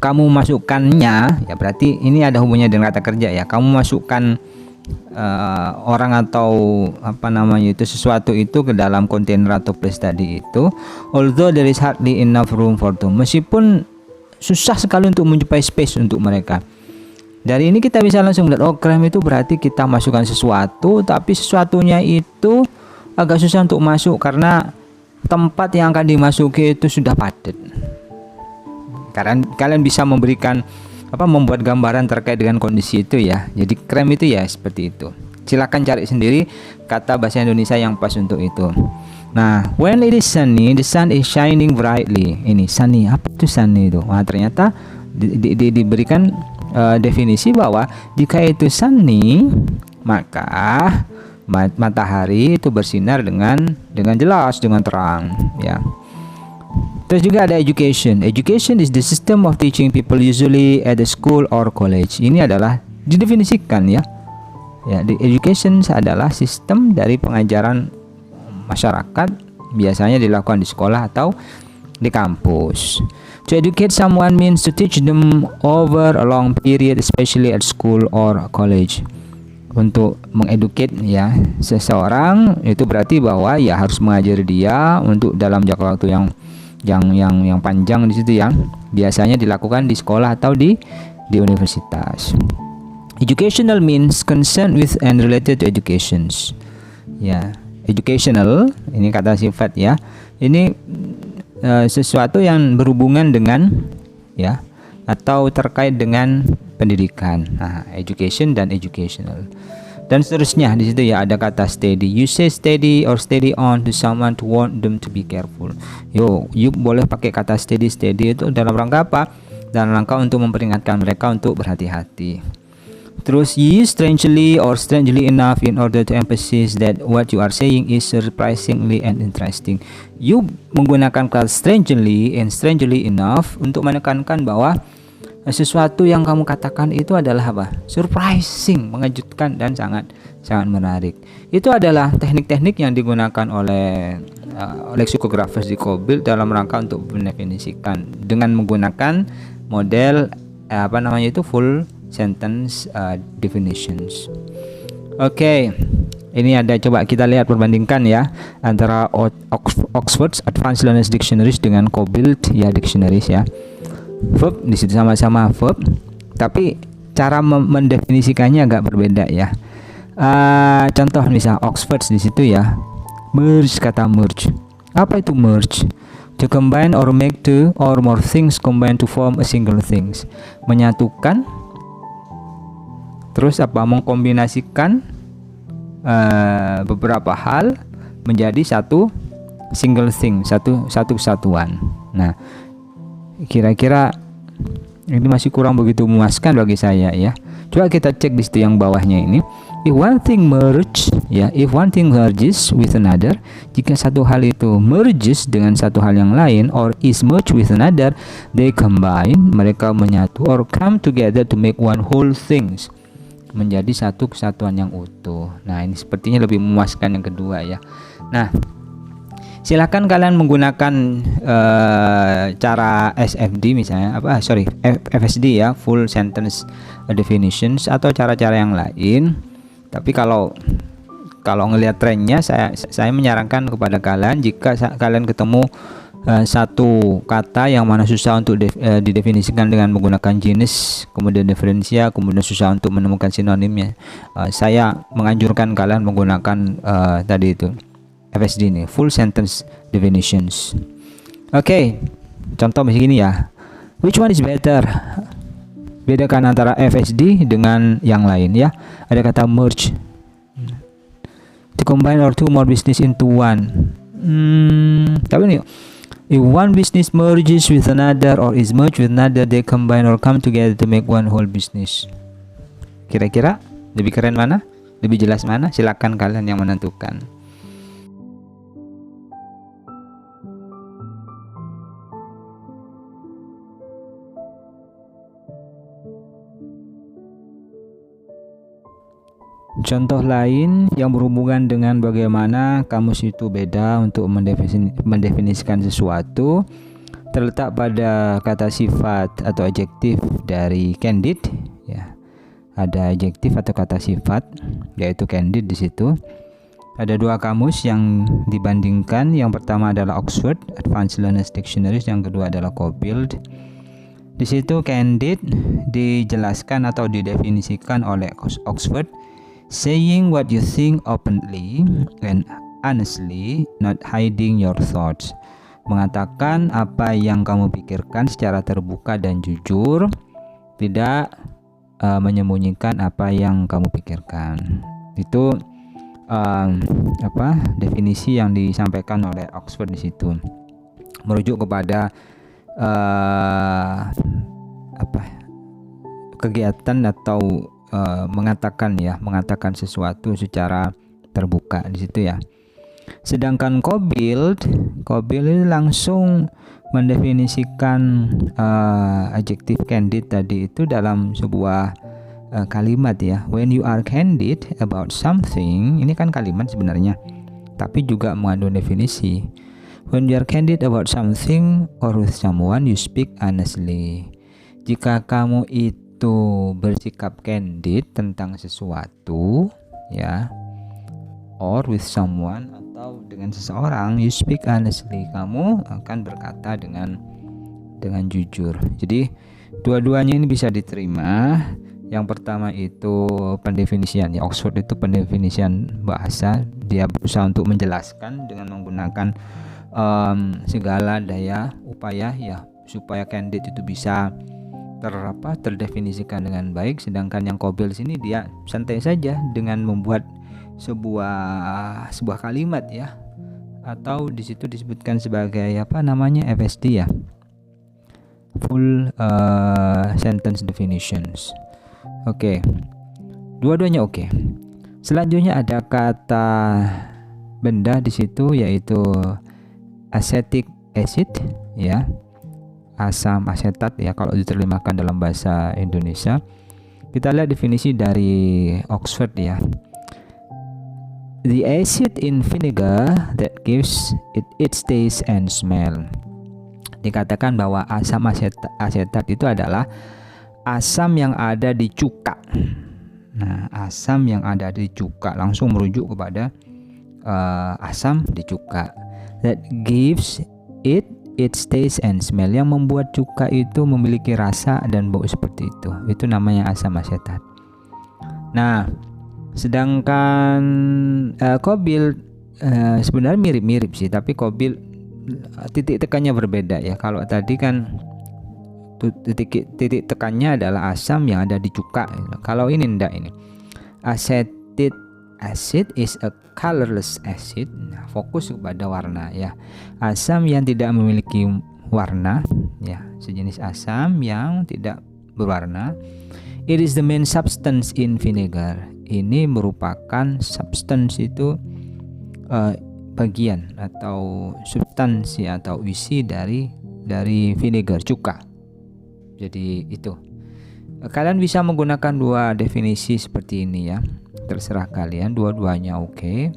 kamu masukkannya ya, berarti ini ada hubungannya dengan kata kerja ya. Kamu masukkan orang atau apa namanya itu, sesuatu itu ke dalam kontainer atau place tadi itu, although there is hardly enough room for them, meskipun susah sekali untuk menjumpai space untuk mereka. Dari ini kita bisa langsung melihat, oh cram itu berarti kita masukkan sesuatu, tapi sesuatunya itu agak susah untuk masuk karena tempat yang akan dimasuki itu sudah padat. Karena kalian bisa memberikan membuat gambaran terkait dengan kondisi itu ya. Jadi cram itu ya seperti itu. Silakan cari sendiri kata bahasa Indonesia yang pas untuk itu. Nah, when it is sunny, the sun is shining brightly. Ini sunny, apa itu sunny itu? Wah, ternyata diberikan definisi bahwa jika itu sunny, maka matahari itu bersinar dengan jelas, dengan terang ya. Terus juga ada education. Education is the system of teaching people usually at the school or college. Ini adalah didefinisikan ya. Ya, the education adalah sistem dari pengajaran masyarakat, biasanya dilakukan di sekolah atau di kampus. To educate someone means to teach them over a long period, especially at school or college. Untuk mengeduket ya seseorang itu berarti bahwa ya harus mengajari dia untuk dalam jangka waktu yang panjang di situ ya. Biasanya dilakukan di sekolah atau di universitas. Educational means concerned with and related to educations. Ya, educational ini kata sifat ya. Ini sesuatu yang berhubungan dengan ya, atau terkait dengan pendidikan. Nah, education dan educational. Dan seterusnya di situ ya ada kata steady. You say steady or steady on to someone to warn them to be careful. You boleh pakai kata steady itu dalam rangka apa? Dalam rangka untuk memperingatkan mereka untuk berhati-hati. Terus you use strangely or strangely enough in order to emphasize that what you are saying is surprisingly and interesting. You menggunakan kata strangely and strangely enough untuk menekankan bahwa sesuatu yang kamu katakan itu adalah apa? Surprising, mengejutkan dan sangat menarik. Itu adalah teknik-teknik yang digunakan oleh leksikografers di Cobalt dalam rangka untuk mendefinisikan dengan menggunakan model full sentence definitions. Oke. Ini ada, coba kita lihat perbandingkan ya antara Oxford's Advanced Learners Dictionaries dengan Cobalt ya dictionaries ya. Verb di situ sama-sama verb, tapi cara mendefinisikannya agak berbeda ya. Contoh misal Oxford's di situ ya. Merge, kata merge. Apa itu merge? To combine or make two or more things combine to form a single things. Menyatukan, terus apa? Mengkombinasikan beberapa hal menjadi satu single thing, satu kesatuan. Nah, kira-kira ini masih kurang begitu memuaskan bagi saya ya. Coba kita cek di situ yang bawahnya ini. If one thing merge ya, if one thing merges with another, jika satu hal itu merges dengan satu hal yang lain, or is merged with another, they combine, mereka menyatu, or come together to make one whole things, menjadi satu kesatuan yang utuh. Nah, ini sepertinya lebih memuaskan yang kedua ya. Nah, silakan kalian menggunakan cara SFD misalnya FSD ya, full sentence definitions, atau cara-cara yang lain. Tapi kalau ngelihat trennya, saya menyarankan kepada kalian, jika kalian ketemu satu kata yang mana susah untuk didefinisikan dengan menggunakan jenis, kemudian diferensia, kemudian susah untuk menemukan sinonimnya, saya menganjurkan kalian menggunakan tadi itu FSD ini, full sentence definitions. Oke, contoh begini ya. Which one is better? Bedakan antara FSD dengan yang lain ya. Ada kata merge, to combine or two more business into one. Tapi ini, if one business merges with another or is merged with another, they combine or come together to make one whole business. Kira-kira lebih keren mana? Lebih jelas mana? Silakan kalian yang menentukan. Contoh lain yang berhubungan dengan bagaimana kamus itu beda untuk mendefinisikan sesuatu terletak pada kata sifat atau adjektif dari candid ya. Ada adjektif atau kata sifat yaitu candid di situ. Ada dua kamus yang dibandingkan. Yang pertama adalah Oxford Advanced Learners Dictionaries, yang kedua adalah Cobalt. Di situ candid dijelaskan atau didefinisikan oleh Oxford, saying what you think openly and honestly, not hiding your thoughts. Mengatakan apa yang kamu pikirkan secara terbuka dan jujur, tidak menyembunyikan apa yang kamu pikirkan. Itu definisi yang disampaikan oleh Oxford di situ. Merujuk kepada kegiatan atau mengatakan sesuatu secara terbuka di situ ya. Sedangkan Cobalt itu langsung mendefinisikan adjektif candid tadi itu dalam sebuah kalimat ya. When you are candid about something, ini kan kalimat sebenarnya, tapi juga mengandung definisi. When you are candid about something or with someone, you speak honestly. Jika kamu itu bersikap candid tentang sesuatu ya, or with someone, atau dengan seseorang, you speak honestly, kamu akan berkata dengan jujur. Jadi dua-duanya ini bisa diterima. Yang pertama itu pendefinisian ya, Oxford itu pendefinisian bahasa, dia berusaha untuk menjelaskan dengan menggunakan segala daya upaya ya supaya candid itu bisa terdefinisikan dengan baik. Sedangkan yang Cobalt sini dia santai saja dengan membuat sebuah kalimat ya, atau di situ disebutkan sebagai FSD ya, full sentence definitions. Oke. Dua-duanya oke. Selanjutnya ada kata benda di situ, yaitu acetic acid ya. asam asetat ya kalau diterjemahkan dalam bahasa Indonesia. Kita lihat definisi dari Oxford ya. The acid in vinegar that gives it its taste and smell. Dikatakan bahwa asam asetat itu adalah asam yang ada di cuka. Nah, asam yang ada di cuka langsung merujuk kepada asam di cuka. That gives it its taste and smell, yang membuat cuka itu memiliki rasa dan bau seperti itu. Itu namanya asam asetat. Nah, sedangkan kobil sebenarnya mirip-mirip sih, tapi kobil titik tekannya berbeda ya. Kalau tadi kan titik tekannya adalah asam yang ada di cuka. Kalau ini enggak, ini acetic acid is a colorless acid. Nah, fokus kepada warna ya. Asam yang tidak memiliki warna ya, sejenis asam yang tidak berwarna. It is the main substance in vinegar. Ini merupakan substance itu bagian atau substansi atau isi dari vinegar, cuka. Jadi itu. Kalian bisa menggunakan dua definisi seperti ini ya. Terserah kalian, dua-duanya oke.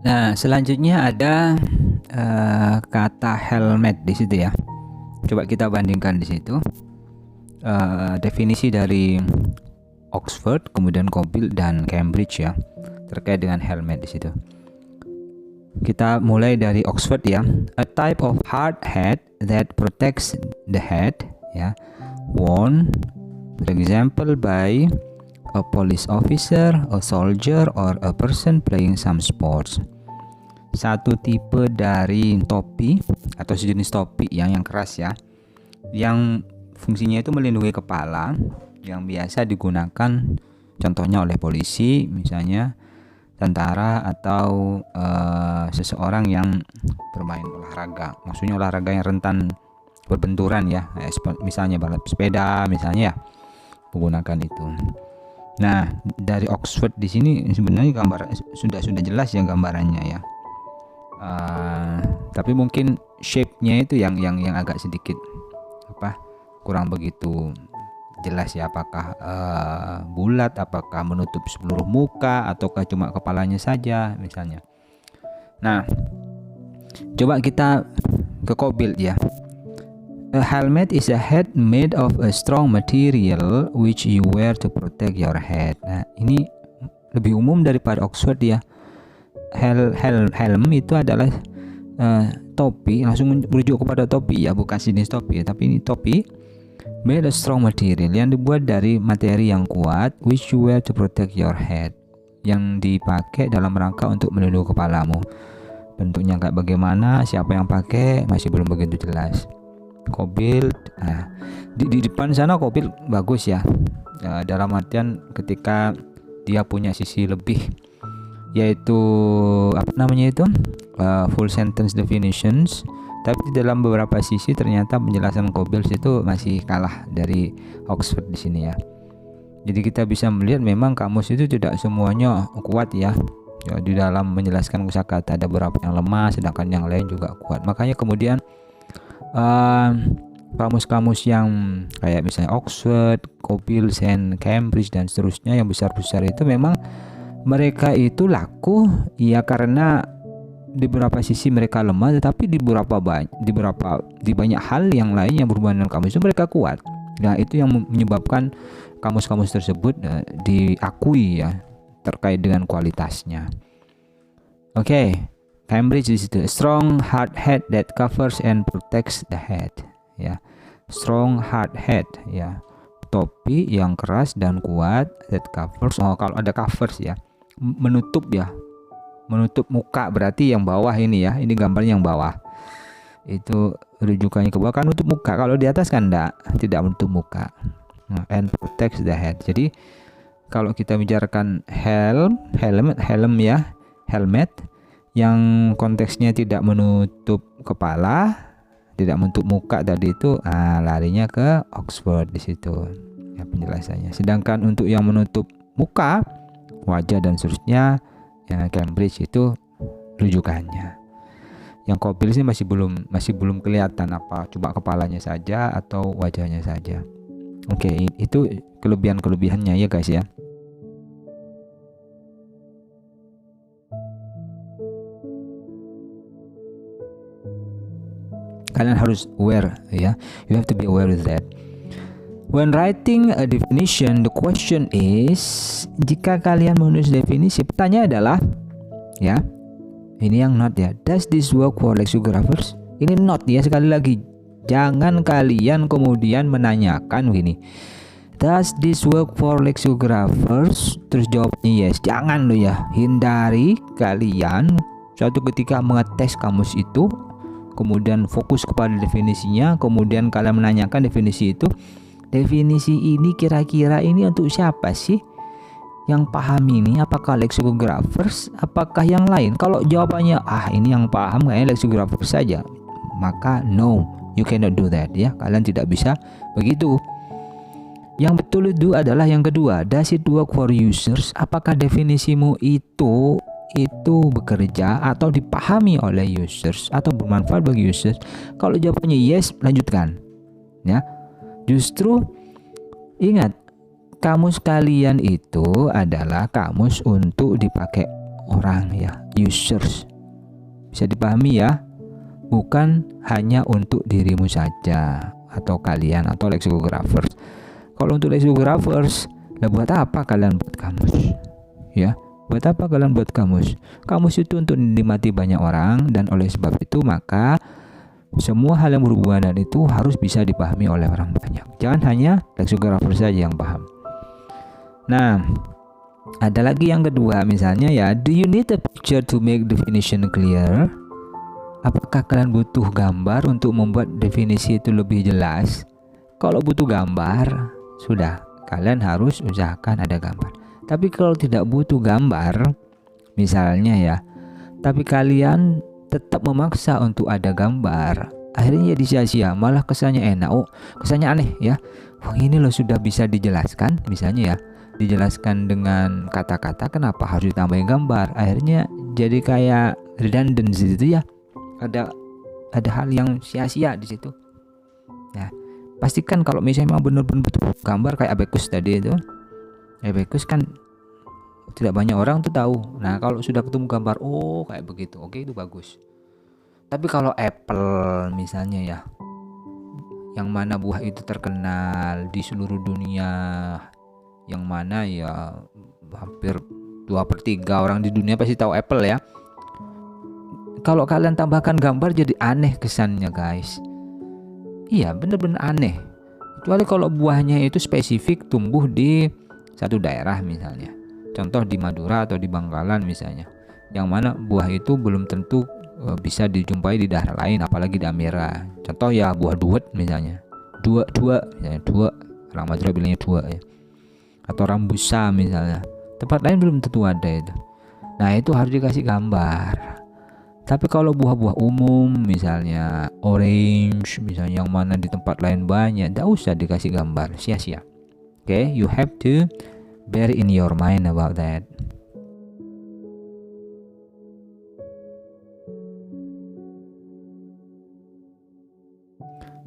Nah, selanjutnya ada kata helmet di situ ya. Coba kita bandingkan di situ. Definisi dari Oxford, kemudian Kobil dan Cambridge ya, terkait dengan helmet di situ. Kita mulai dari Oxford ya. A type of hard hat that protects the head ya, worn for example by a police officer, a soldier, or a person playing some sports. Satu tipe dari topi atau sejenis topi yang keras ya, yang fungsinya itu melindungi kepala, yang biasa digunakan contohnya oleh polisi, misalnya tentara, atau seseorang yang bermain olahraga. Maksudnya olahraga yang rentan berbenturan ya, misalnya balap sepeda misalnya ya, menggunakan itu. Nah, dari Oxford di sini sebenarnya gambar sudah jelas ya gambarannya ya. Tapi mungkin shape-nya itu yang agak sedikit kurang begitu jelas ya, apakah bulat, apakah menutup seluruh muka, ataukah cuma kepalanya saja misalnya. Nah, coba kita ke Kobil ya. A helmet is a hat made of a strong material which you wear to protect your head. Nah, ini lebih umum daripada Oxford ya. Helm itu adalah topi, langsung merujuk kepada topi ya, bukan jenis topi ya, tapi ini topi made of strong material, yang dibuat dari materi yang kuat, which you wear to protect your head, yang dipakai dalam rangka untuk melindungi kepalamu. Bentuknya kayak bagaimana, siapa yang pakai masih belum begitu jelas. Kobil, di depan sana Kobil bagus ya, dalam artian ketika dia punya sisi lebih, yaitu full sentence definitions. Tapi di dalam beberapa sisi ternyata penjelasan Kobil itu masih kalah dari Oxford di sini ya. Jadi kita bisa melihat memang kamus itu tidak semuanya kuat ya. Di dalam menjelaskan kosakata ada beberapa yang lemah, sedangkan yang lain juga kuat. Makanya kemudian kamus-kamus yang kayak misalnya Oxford, Kobil, Cambridge dan seterusnya yang besar-besar itu memang mereka itu laku ya karena di beberapa sisi mereka lemah, tetapi di banyak hal yang lain yang berhubungan dengan kamus itu mereka kuat. Nah, itu yang menyebabkan kamus-kamus tersebut diakui ya terkait dengan kualitasnya. Oke. Cambridge di situ, strong hard hat that covers and protects the head ya. Strong hard hat ya, topi yang keras dan kuat, that covers, kalau ada covers ya, menutup ya, menutup muka, berarti yang bawah ini ya, ini gambarnya yang bawah itu rujukannya ke bawah kan menutup muka, kalau di atas kan tidak menutup muka. And protects the head. Jadi kalau kita bicarakan helm ya, helmet yang konteksnya tidak menutup kepala, tidak menutup muka tadi itu, larinya ke Oxford di situ ya penjelasannya. Sedangkan untuk yang menutup muka, wajah dan seterusnya ya, Cambridge itu rujukannya. Yang kau pilih sih masih belum kelihatan apa cuma kepalanya saja atau wajahnya saja. Oke, itu kelebihannya ya guys ya. Kalian harus aware ya. You have to be aware with that. When writing a definition, the question is, jika kalian menulis definisi, pertanyaan adalah ya, ini yang not ya, does this work for lexicographers? Ini not ya, sekali lagi, jangan kalian kemudian menanyakan begini, does this work for lexicographers? Terus jawabnya yes. Jangan lo ya, hindari kalian suatu ketika mengetes kamus itu, kemudian fokus kepada definisinya, kemudian kalian menanyakan definisi itu, definisi ini kira-kira ini untuk siapa sih yang paham ini? Apakah lexicographers? Apakah yang lain? Kalau jawabannya ini yang paham kayaknya lexicographers saja, maka no, you cannot do that ya. Kalian tidak bisa begitu. Yang betul itu adalah yang kedua, does it work for users? Apakah definisimu itu bekerja atau dipahami oleh users atau bermanfaat bagi users? Kalau jawabannya yes, lanjutkan ya. Justru ingat, kamus kalian itu adalah kamus untuk dipakai orang ya, users. Bisa dipahami ya, bukan hanya untuk dirimu saja atau kalian atau lexicographers. Kalau untuk lexicographers, buat apa kalian buat kamus? Ya, buat apa kalian buat kamus? Kamus itu untuk dinikmati banyak orang, dan oleh sebab itu maka semua hal yang berhubungan dengan itu harus bisa dipahami oleh orang banyak. Jangan hanya lexicographer saja yang paham. Nah, ada lagi yang kedua, misalnya ya, do you need a picture to make definition clear? Apakah kalian butuh gambar untuk membuat definisi itu lebih jelas? Kalau butuh gambar, sudah, kalian harus usahakan ada gambar. Tapi kalau tidak butuh gambar, misalnya ya, tapi kalian tetap memaksa untuk ada gambar, akhirnya jadi sia-sia, malah kesannya enak, kesannya aneh ya. Wah, ini loh sudah bisa dijelaskan, misalnya ya, dijelaskan dengan kata-kata, kenapa harus ditambahin gambar? Akhirnya jadi kayak redundant di situ ya. Ada hal yang sia-sia di situ. Ya, pastikan kalau misalnya memang benar-benar butuh gambar kayak abacus tadi itu. Abacus kan tidak banyak orang tuh tahu. Nah, kalau sudah ketemu gambar, kayak begitu, oke, itu bagus. Tapi kalau Apple misalnya ya, yang mana buah itu terkenal di seluruh dunia, yang mana ya hampir 2/3 orang di dunia pasti tahu Apple ya. Kalau kalian tambahkan gambar jadi aneh kesannya guys. Iya, bener-bener aneh. Kecuali kalau buahnya itu spesifik tumbuh di satu daerah misalnya. Contoh di Madura atau di Bangkalan misalnya, yang mana buah itu belum tentu bisa dijumpai di daerah lain, apalagi di Amira. Contoh ya buah duet misalnya, dua misalnya, orang Madura bilangnya dua ya. Atau rambusa misalnya, tempat lain belum tentu ada itu. Nah, itu harus dikasih gambar. Tapi kalau buah-buah umum misalnya orange misalnya, yang mana di tempat lain banyak, tidak usah dikasih gambar, sia-sia. Okay, you have to bear in your mind about that.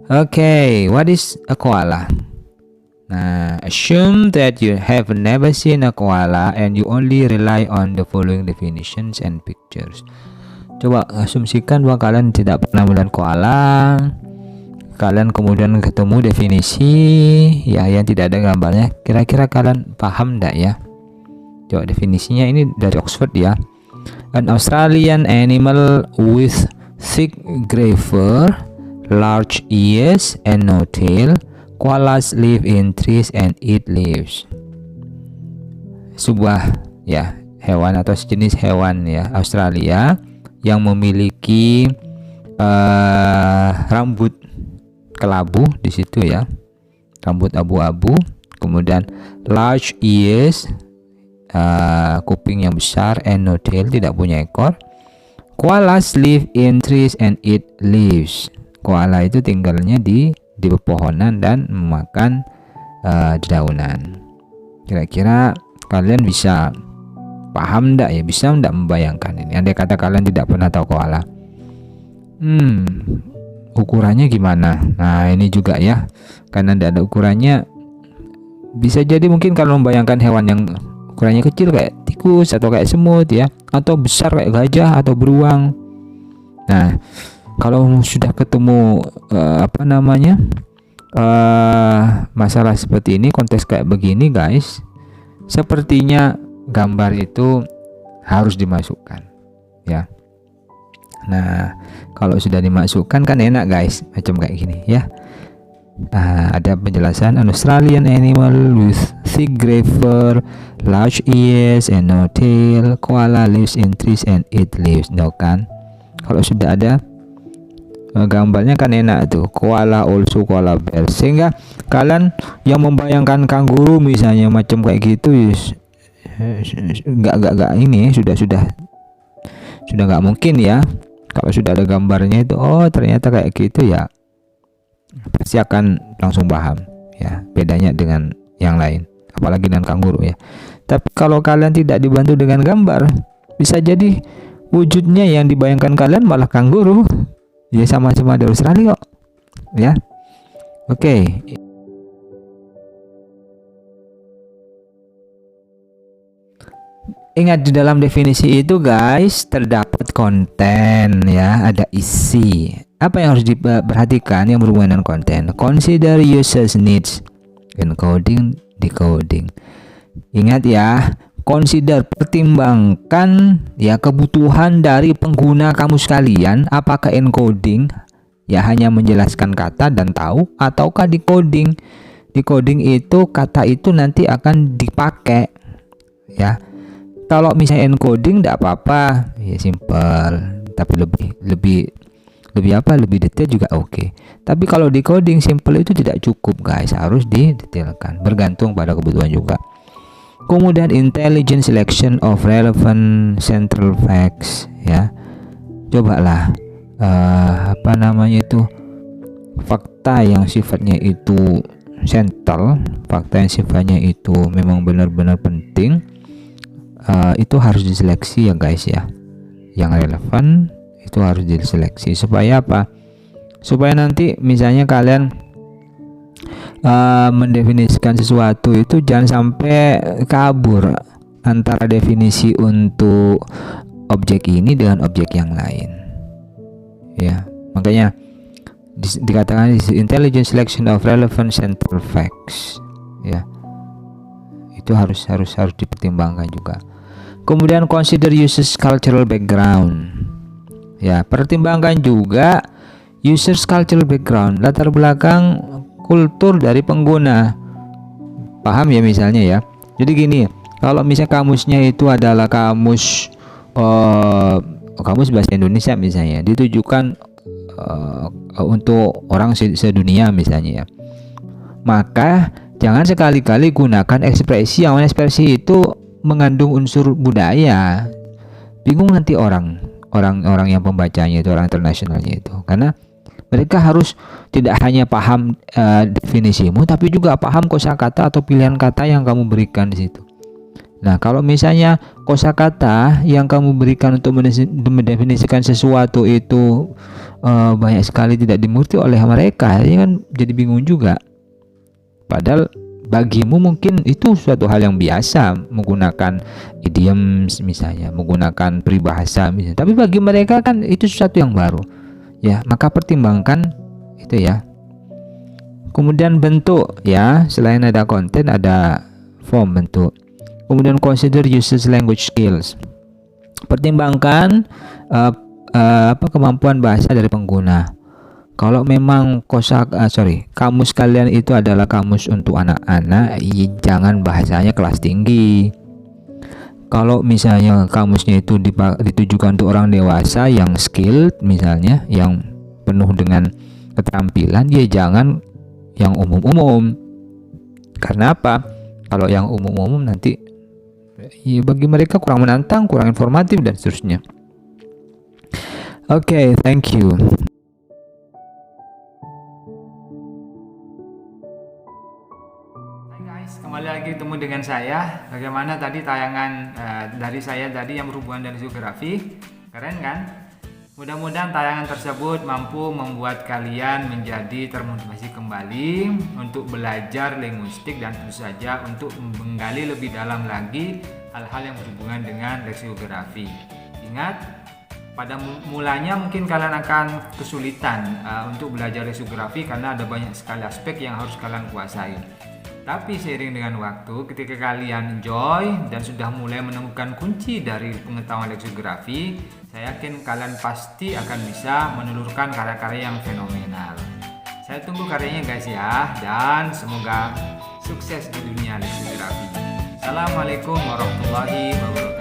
Okay, what is a koala? Nah, assume that you have never seen a koala and you only rely on the following definitions and pictures. Coba asumsikan bahwa kalian tidak pernah melihat koala. Kalian kemudian ketemu definisi ya yang tidak ada gambarnya. Kira-kira kalian paham enggak ya? Coba definisinya ini dari Oxford ya. An Australian animal with thick gray fur, large ears and no tail. Koalas live in trees and eat leaves. Sebuah ya hewan atau sejenis hewan ya Australia yang memiliki rambut kelabu di situ ya, rambut abu-abu, kemudian large ears, kuping yang besar, and no tail, tidak punya ekor. Koalas live in trees and eat leaves. Koala itu tinggalnya di pepohonan dan memakan dedaunan. Kira-kira kalian bisa paham enggak ya, bisa enggak membayangkan ini? Andai kata kalian tidak pernah tahu koala. ukurannya gimana? Nah ini juga ya, karena tidak ada ukurannya, bisa jadi mungkin kalau membayangkan hewan yang ukurannya kecil kayak tikus atau kayak semut ya, atau besar kayak gajah atau beruang. Nah kalau sudah ketemu masalah seperti ini, konteks kayak begini guys, sepertinya gambar itu harus dimasukkan ya. Nah kalau sudah dimasukkan kan enak guys, macam kayak gini ya. Ada penjelasan: an Australian animal with thick gray fur, large ears and no tail. Koala lives in trees and eat leaves. No kan? Kalau sudah ada gambarnya kan enak tuh. Koala also koala bear. Sehingga kalian yang membayangkan kanguru misalnya macam kayak gitu, nggak ini sudah nggak mungkin ya. Kalau sudah ada gambarnya itu, oh ternyata kayak gitu ya, pasti akan langsung paham ya bedanya dengan yang lain, apalagi dengan kanguru ya. Tapi kalau kalian tidak dibantu dengan gambar, bisa jadi wujudnya yang dibayangkan kalian malah kanguru ya, sama-sama dari Australia kok ya. Oke. Ingat, di dalam definisi itu guys terdapat konten ya, ada isi. Apa yang harus diperhatikan yang berhubungan dengan konten? Consider users needs, encoding, decoding. Ingat ya, consider, pertimbangkan ya kebutuhan dari pengguna kamus kalian. Apakah encoding ya hanya menjelaskan kata dan tahu, ataukah decoding? Decoding itu kata itu nanti akan dipakai ya. Kalau misalnya encoding tidak apa-apa ya, simple, tapi lebih detail juga oke. Tapi kalau decoding simple itu tidak cukup guys, harus didetailkan, bergantung pada kebutuhan juga. Kemudian intelligent selection of relevant central facts ya. Cobalah fakta yang sifatnya itu central, fakta yang sifatnya itu memang benar-benar penting, itu harus diseleksi ya guys ya. Yang relevan itu harus diseleksi supaya apa? Supaya nanti misalnya kalian mendefinisikan sesuatu itu jangan sampai kabur antara definisi untuk objek ini dengan objek yang lain ya. Makanya dikatakan intelligent selection of relevant central facts ya, itu harus dipertimbangkan juga. Kemudian consider users cultural background ya, pertimbangkan juga users cultural background, latar belakang kultur dari pengguna. Paham ya misalnya ya. Jadi gini, kalau misalnya kamusnya itu adalah kamus bahasa Indonesia misalnya, ditujukan untuk orang sedunia misalnya ya, maka jangan sekali-kali gunakan ekspresi itu mengandung unsur budaya. Bingung nanti orang yang pembacanya itu, orang internasionalnya itu, karena mereka harus tidak hanya paham definisimu, tapi juga paham kosakata atau pilihan kata yang kamu berikan di situ. Nah, kalau misalnya kosakata yang kamu berikan untuk mendefinisikan sesuatu itu banyak sekali tidak dimengerti oleh mereka, ya kan jadi bingung juga. Padahal bagimu mungkin itu suatu hal yang biasa menggunakan idiom misalnya, menggunakan peribahasa misalnya, tapi bagi mereka kan itu sesuatu yang baru ya. Maka pertimbangkan itu ya. Kemudian bentuk ya, selain ada konten ada form, bentuk. Kemudian consider users language skills, pertimbangkan kemampuan bahasa dari pengguna. Kalau memang kamus kalian itu adalah kamus untuk anak-anak, jangan bahasanya kelas tinggi. Kalau misalnya kamusnya itu ditujukan untuk orang dewasa yang skilled misalnya, yang penuh dengan keterampilan, ya jangan yang umum-umum. Karena apa? Kalau yang umum-umum nanti ya bagi mereka kurang menantang, kurang informatif dan seterusnya. Oke, thank you. Kembali lagi ketemu dengan saya. Bagaimana tadi tayangan dari saya tadi yang berhubungan dengan geografi? Keren kan? Mudah-mudahan tayangan tersebut mampu membuat kalian menjadi termotivasi kembali untuk belajar linguistik dan tentu saja untuk menggali lebih dalam lagi hal-hal yang berhubungan dengan leksikografis. Ingat, pada mulanya mungkin kalian akan kesulitan untuk belajar leksikografis karena ada banyak sekali aspek yang harus kalian kuasai. Tapi seiring dengan waktu, ketika kalian enjoy dan sudah mulai menemukan kunci dari pengetahuan leksikografis, saya yakin kalian pasti akan bisa menelurkan karya-karya yang fenomenal. Saya tunggu karyanya guys ya, dan semoga sukses di dunia leksikografi. Assalamualaikum warahmatullahi wabarakatuh.